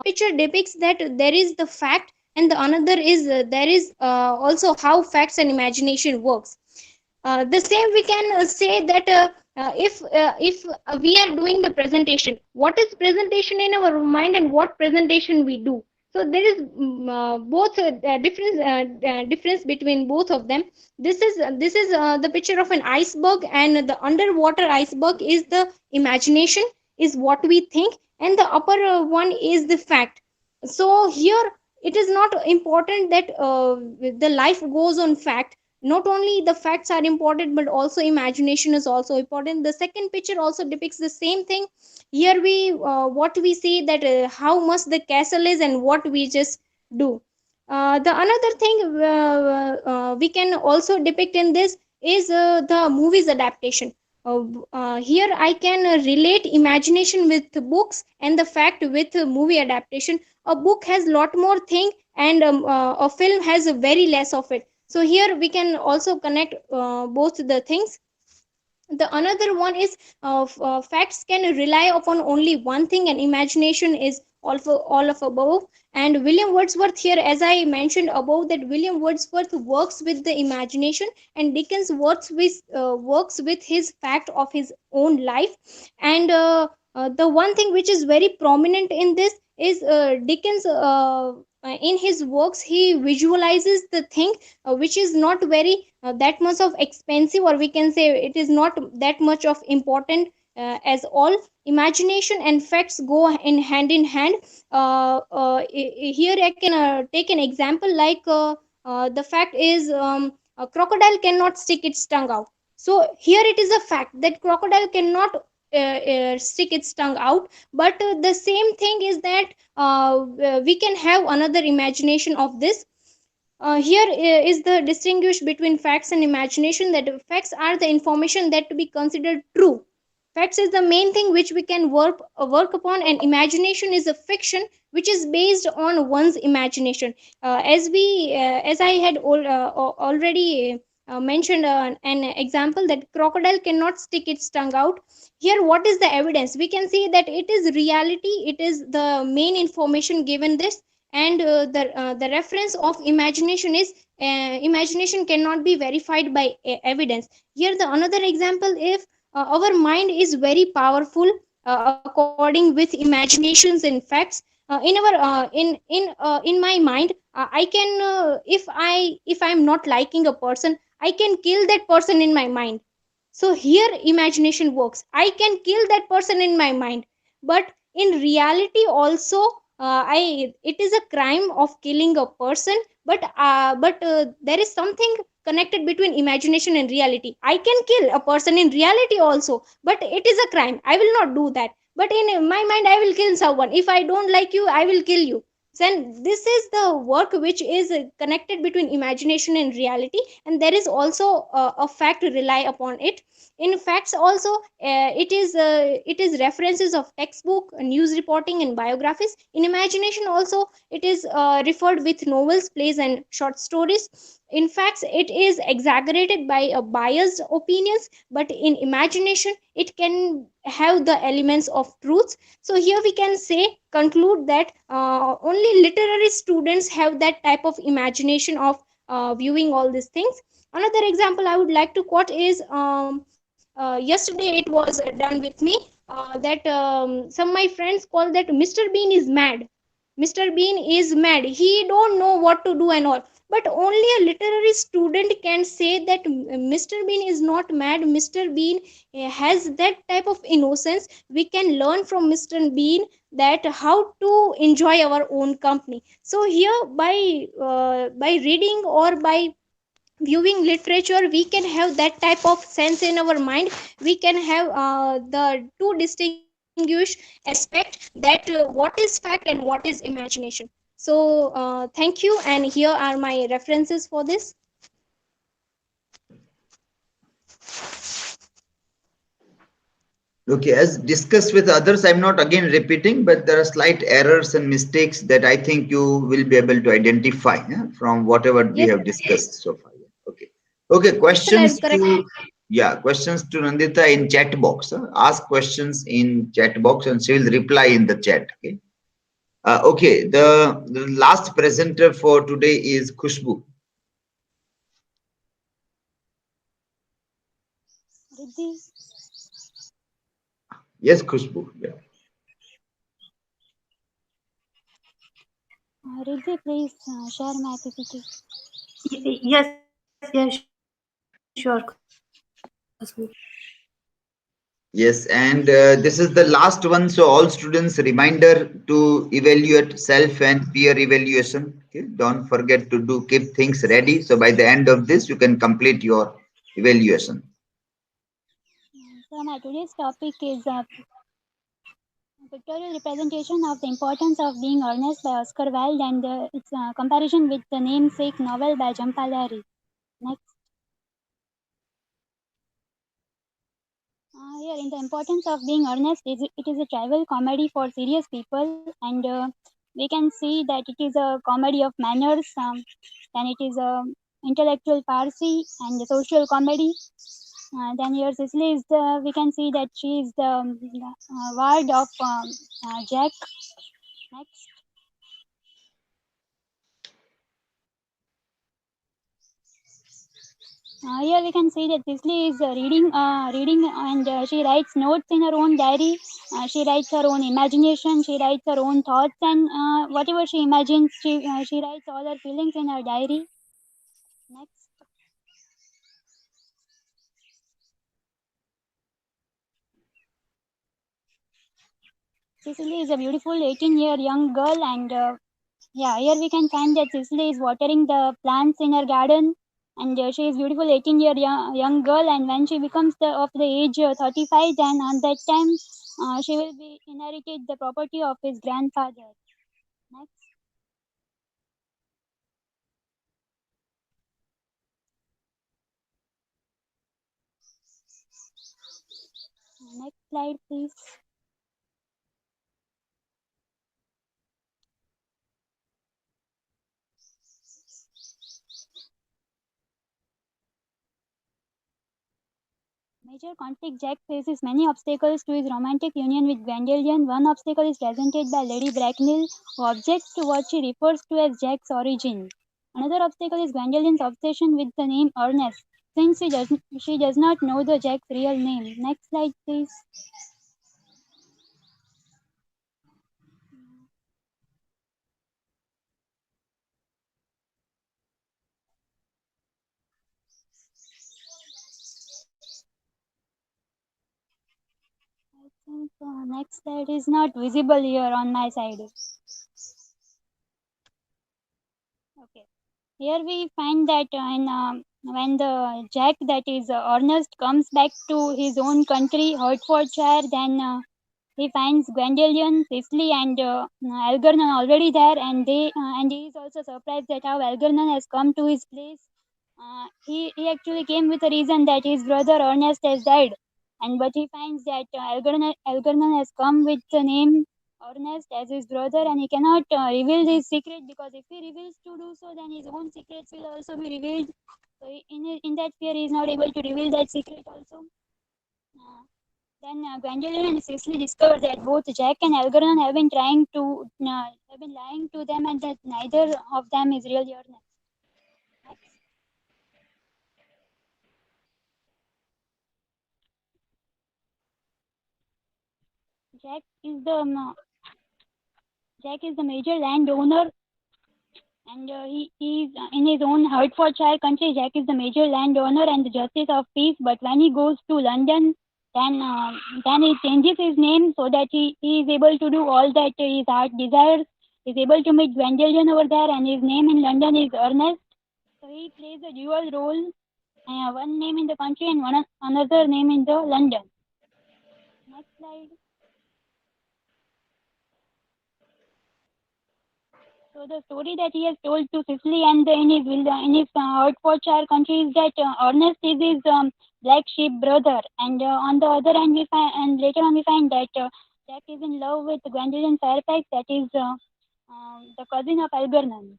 H: picture depicts that there is the fact, and the another is there is also how facts and imagination works. The same we can say that if we are doing the presentation, what is presentation in our mind and what presentation we do. So there is both difference between both of them. This is the picture of an iceberg, and the underwater iceberg is the imagination, is what we think, and the upper one is the fact. So here it is not important that the life goes on fact. Not only the facts are important, but also imagination is also important. The second picture also depicts the same thing. Here we what we see that how much the castle is and what we just do. The another thing we can also depict in this is the movie's adaptation. Here I can relate imagination with books and the fact with movie adaptation. A book has lot more thing, and a film has very less of it. So here we can also connect both the things. The another one is facts can rely upon only one thing, and imagination is all of above. And William Wordsworth, here as I mentioned above, that William Wordsworth works with the imagination, and Dickens works with his fact of his own life. And the one thing which is very prominent in this is Dickens in his works he visualizes the thing which is not very that much of expensive, or we can say it is not that much of important as all. Imagination and facts go in hand. Here I can take an example like the fact is a crocodile cannot stick its tongue out. So here it is a fact that crocodile cannot stick its tongue out. But the same thing is that we can have another imagination of this. Here is the distinguish between facts and imagination, that facts are the information that to be considered true. Facts is the main thing which we can work upon, and imagination is a fiction which is based on one's imagination. As I had already mentioned an example that crocodile cannot stick its tongue out. Here what is the evidence? We can see that it is reality, it is the main information given this. And the reference of imagination is imagination cannot be verified by evidence. Here the another example, if our mind is very powerful according with imaginations and facts. In my mind, I can if I'm not liking a person, I can kill that person in my mind. So here imagination works. I can kill that person in my mind, but in reality also I it is a crime of killing a person. But there is something connected between imagination and reality. I can kill a person in reality also, but it is a crime. I will not do that. But in my mind, I will kill someone. If I don't like you, I will kill you. Then this is the work which is connected between imagination and reality, and there is also a fact to rely upon it. In facts also, it is references of textbook, news reporting, and biographies. In imagination also, it is referred with novels, plays, and short stories. In facts, it is exaggerated by a biased opinions, but in imagination, it can have the elements of truth. So here we can say conclude that only literary students have that type of imagination of viewing all these things. Another example I would like to quote is yesterday it was done with me that some of my friends call that Mr. Bean is mad. Mr. Bean is mad. He don't know what to do and all. but only a literary student can say that Mr. Bean is not mad. Mr. Bean has that type of innocence. We can learn from Mr. Bean that how to enjoy our own company. So here, by reading or by viewing literature, we can have that type of sense in our mind. We can have the two distinguished aspect, that what is fact and what is imagination. So thank you, and here are my references for this.
A: Okay, as discussed with others, I'm not again repeating, but there are slight errors and mistakes that I think you will be able to identify, yeah, from whatever we
H: Yes,
A: have discussed so far. Yeah. Okay. Okay,
H: sir, I'll
A: questions
H: correct.
A: to, yeah, questions to Nandita in chat box. Ask questions in chat box and she will reply in the chat. Okay. Okay, the last presenter for today is KHUSHBU.
J: Riddhi,
A: Yes, KHUSHBU. Yeah.
J: Riddhi, please share my PPT.
E: Yes, sure.
A: Yes, and this is the last one. So all students, reminder to evaluate self and peer evaluation. Okay, don't forget to do keep things ready. So by the end of this, you can complete your evaluation.
J: So my today's topic is pictorial representation of the importance of being earnest by Oscar Wilde and its comparison with the namesake novel by Jampalari. Next. Here, in the importance of being earnest, it is a travel comedy for serious people, and we can see that it is a comedy of manners, then it is a intellectual farsi and a social comedy. Then here, Cicely is the, we can see that she is the ward of Jack. Next. Here we can see that Cicely is reading, and she writes notes in her own diary. She writes her own imagination. She writes her own thoughts, and whatever she imagines, she writes all her feelings in her diary. Next. Cicely is a beautiful 18-year young girl, and yeah, here we can find that Cicely is watering the plants in her garden, and she is beautiful 18-year young girl, and when she becomes of the age 35, then on that time she will be inherited the property of his grandfather. Next. Next slide, please. Major conflict. Jack faces many obstacles to his romantic union with Gwendolen. One obstacle is presented by Lady Bracknell, who objects to what she refers to as Jack's origin. Another obstacle is Gwendolen's obsession with the name Ernest, since she does not know the Jack's real name. Next slide, please. I think next slide is not visible here on my side. Okay. Here we find that when the Jack, that is Ernest, comes back to his own country, Hertfordshire, then he finds Gwendolen, Cicely, and Algernon already there, and he is also surprised that how Algernon has come to his place. He actually came with a reason that his brother Ernest has died, and but he finds that Algernon has come with the name Ernest as his brother, and he cannot reveal his secret, because if he reveals to do so, then his own secrets will also be revealed. So in that fear, he is not able to reveal that secret also. Then Gwendolen and Cicely discover that both Jack and Algernon have been lying to them, and that neither of them is really Ernest. Jack is the Jack is the major landowner And he's in his own Hertfordshire country. Jack is the major landowner and the justice of peace. But when he goes to London, then he changes his name so that he is able to do all that his heart desires. He's able to meet Gwendolen over there, and his name in London is Earnest. So he plays a dual role, one name in the country and another name in the London. Next slide. So the story that he has told to Cicely and in his Hertfordshire country is that Ernest is his black sheep brother, and on the other hand later on we find that Jack is in love with Gwendolen Fairfax, that is the cousin of Algernon.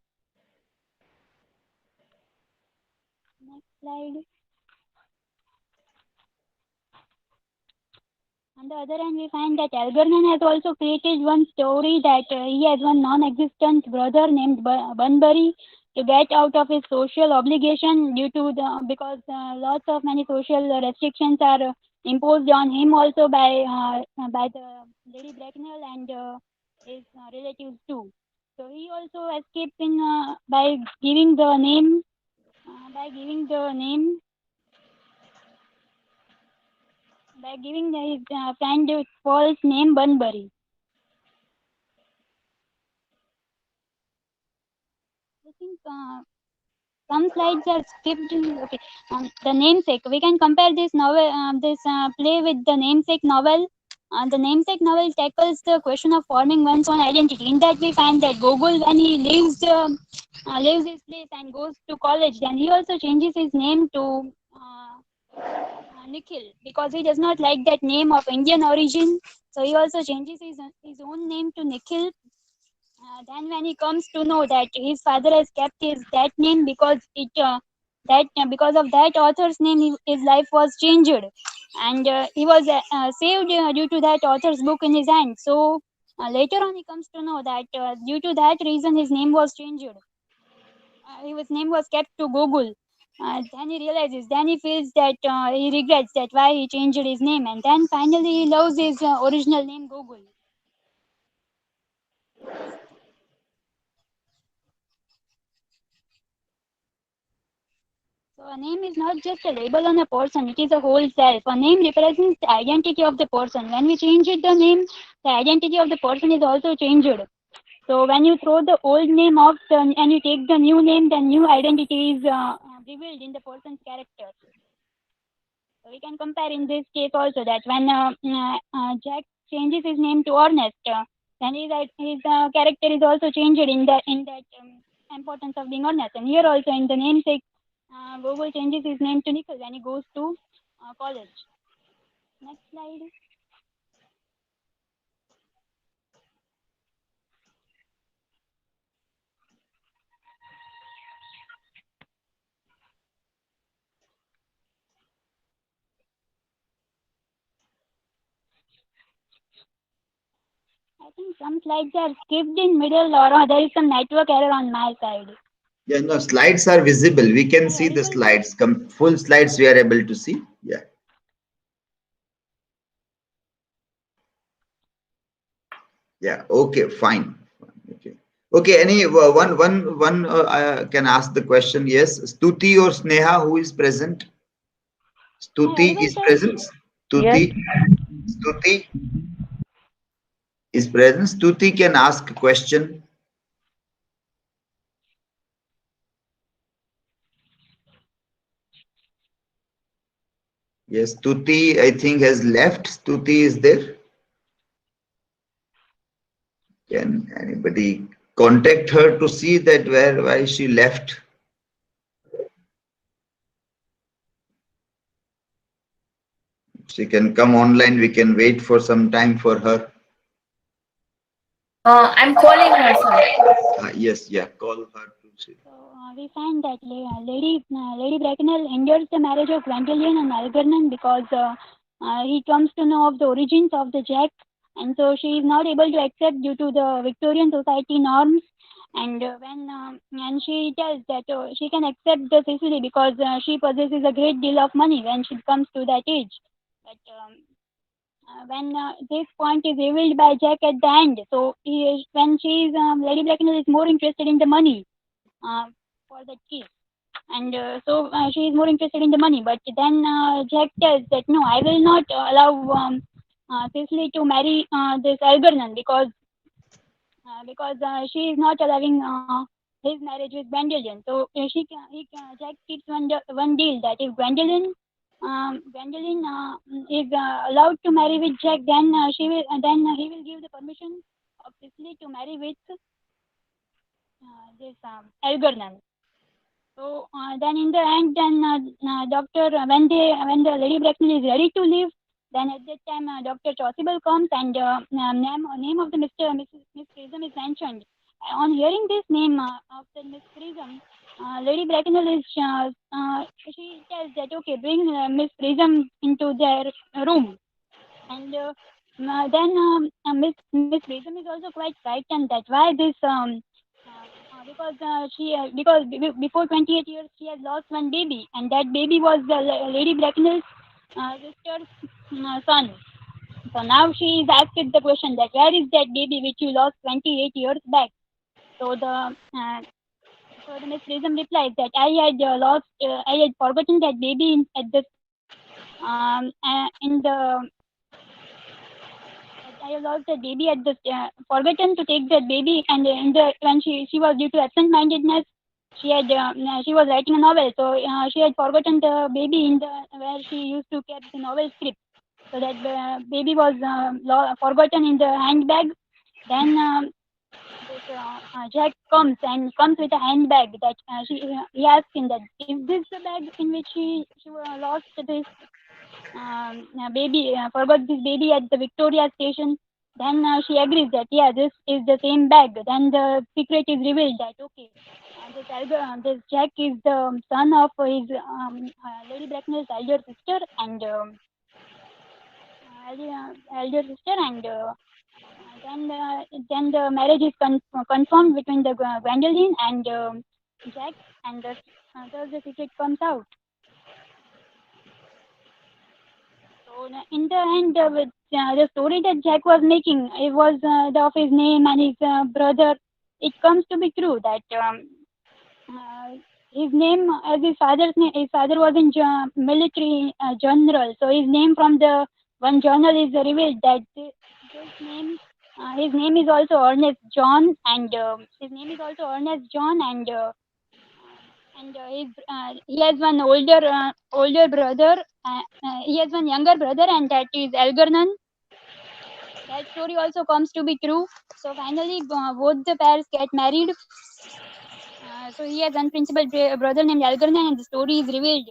J: Next slide. On the other hand, we find that Algernon has also created one story that he has one non-existent brother named Bunbury to get out of his social obligation because lots of many social restrictions are imposed on him also by the Lady Bracknell and his relatives too. So he also escaped by giving the name his friend a false name Bunbury. I think some slides are skipped. Okay, the namesake. We can compare this play with the namesake novel. The namesake novel tackles the question of forming one's own identity. In that, we find that Gogol, when he leaves his place and goes to college, then he also changes his name to Nikhil, because he does not like that name of Indian origin. So he also changes his own name to Nikhil. Then when he comes to know that his father has kept that name because because of that author's name, his life was changed, and he was saved due to that author's book in his hand. So later on he comes to know that due to that reason his name was changed. His name was kept to Gogol. Then he feels that he regrets that why he changed his name, and then finally he loves his original name Gogol. Next. So a name is not just a label on a person, it is a whole self. A name represents the identity of the person. When we change the name, the identity of the person is also changed. So when you throw the old name off and you take the new name, the new identity is revealed in the person's character. So we can compare in this case also that when Jack changes his name to Earnest, then his character is also changed in that importance of being Earnest. And here also in the namesake, Gogol changes his name to Nikhil when he goes to college. Next slide. I think some slides are skipped in middle, or there is some network error on my side.
A: Yeah, no, slides are visible. We can see the slides. Full slides we are able to see. Yeah. Yeah. Okay. Fine. Okay. Okay. Any one can ask the question. Yes. Stuti or Sneha, who is present? Stuti is present. Stuti.
D: Yes.
A: Stuti is present. Stuti can ask a question. Yes, Stuti, I think, has left. Stuti is there. Can anybody contact her to see that why she left? She can come online. We can wait for some time for her.
G: I'm calling her, sir.
A: Yes, yeah, call her to see.
J: So we find that Lady Bracknell endures the marriage of Gwendolen and Algernon because he comes to know of the origins of the Jack, and so she is not able to accept due to the Victorian society norms. And when she tells that she can accept the Cicely because she possesses a great deal of money when she comes to that age. But when this point is revealed by Jack at the end, so when Lady Bracknell is more interested in the money, for that case. And so she is more interested in the money. But then Jack tells that no, I will not allow Cicely to marry this Algernon because she is not allowing his marriage with Gwendolen. So Jack keeps one deal, that if Gwendolen is allowed to marry with Jack, then he will give the permission of Cicely to marry with this Algernon. So then in the end, doctor, when the Lady Bracknell is ready to leave, then at that time Dr. Chasuble comes and name of the Miss Prism is mentioned. On hearing this name of the Miss Prism, Lady Bracknell is she tells that okay, bring Miss Prism into their room, and then Miss Prism is also quite frightened that why this because before 28 years she has lost one baby, and that baby was Lady Bracknell's sister's son. So now she is asked the question that where is that baby which you lost 28 years back? So the Miss Prism replies that I had forgotten that baby I have lost the baby at the forgotten to take that baby, and when she was due to absent-mindedness, she was writing a novel, so she had forgotten the baby in where she used to keep the novel script. So that baby was forgotten in the handbag. Then Jack comes with a handbag that he asks him that is this the bag in which she lost this baby, forgot this baby at the Victoria station. Then she agrees that yeah, this is the same bag. Then the secret is revealed that okay, this Jack is the son of his Lady Bracknell's elder sister, and then the marriage is confirmed between the Gwendolen and Jack, and thus the secret comes out. So in the end, with the story that Jack was making, it was of his name and his brother. It comes to be true that his name, as his father was in military general. So his name from the one journal is revealed that his name is also Earnest John, and he has one older brother. He has one younger brother, and that is Algernon. That story also comes to be true. So finally, both the pairs get married. So he has one principal brother named Algernon, and the story is revealed.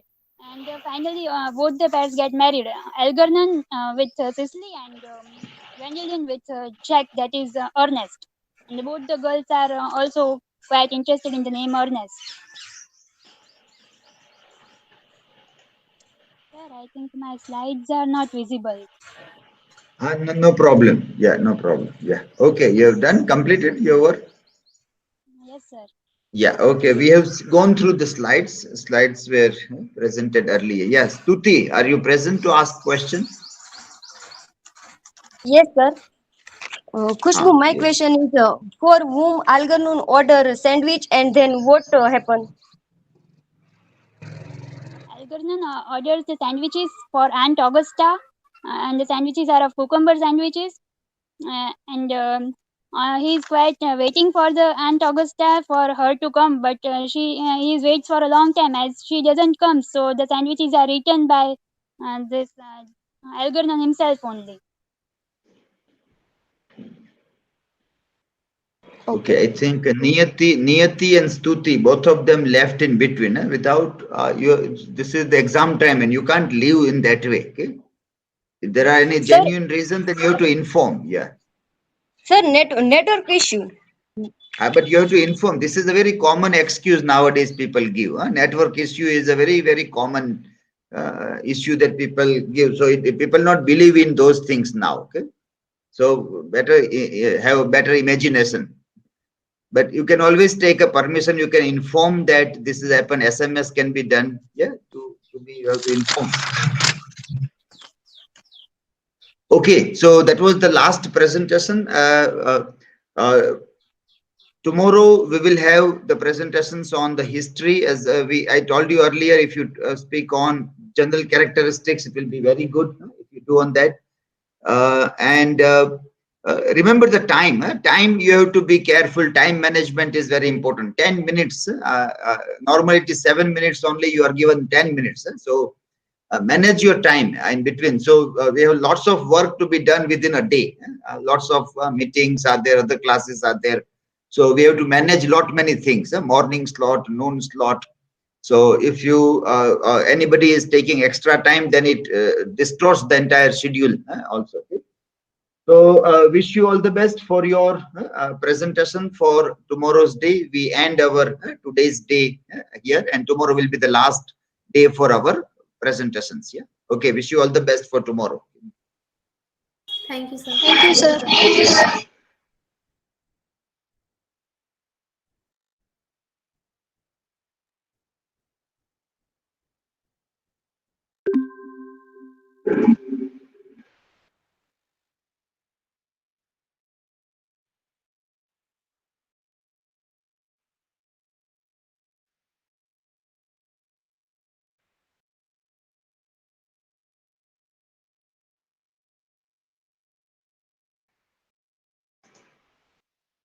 J: And finally, both the pairs get married. Algernon with Cicely, and Gwendolen with Jack, that is Earnest. And both the girls are also quite interested in the name Earnest. Sir, I think my slides are not visible.
A: No problem. Yeah, no problem. Yeah. Okay, you have done, completed your work?
J: Yes, sir.
A: Yeah, okay. We have gone through the slides. Slides were presented earlier. Yes, Stuti, are you present to ask questions?
B: Yes, sir. KHUSHBU, my question is for whom Algernon order sandwich, and then what happened?
J: Algernon orders the sandwiches for Aunt Augusta, and the sandwiches are of cucumber sandwiches. And he is quite waiting for the Aunt Augusta for her to come, but he waits for a long time as she doesn't come. So the sandwiches are eaten by this Algernon himself only.
A: Okay, I think NIYATI and STUTI, both of them left in between. Without this is the exam time, and you can't leave in that way. Okay, if there are any genuine reason, then you have to inform. Yeah.
B: Sir, network issue.
A: But you have to inform. This is a very common excuse nowadays people give. Network issue is a very, very common issue that people give. So people not believe in those things now. Okay, so better have a better imagination. But you can always take a permission. You can inform that this has happened. SMS can be done. Yeah, you have to inform. Okay, so that was the last presentation. Tomorrow we will have the presentations on the history. As I told you earlier, if you speak on general characteristics, it will be very good if you do on that. Remember the time. Time, you have to be careful. Time management is very important. 10 minutes. Normally it is 7 minutes only. You are given 10 minutes. So manage your time in between. So we have lots of work to be done within a day. Lots of meetings are there. Other classes are there. So we have to manage many things. Morning slot, noon slot. So if you anybody is taking extra time, then it distorts the entire schedule also. So wish you all the best for your presentation for tomorrow's day. We end our today's day here, and tomorrow will be the last day for our presentations. Yeah. Okay. Wish you all the best for tomorrow.
E: Thank you, sir.
H: Thank you, sir.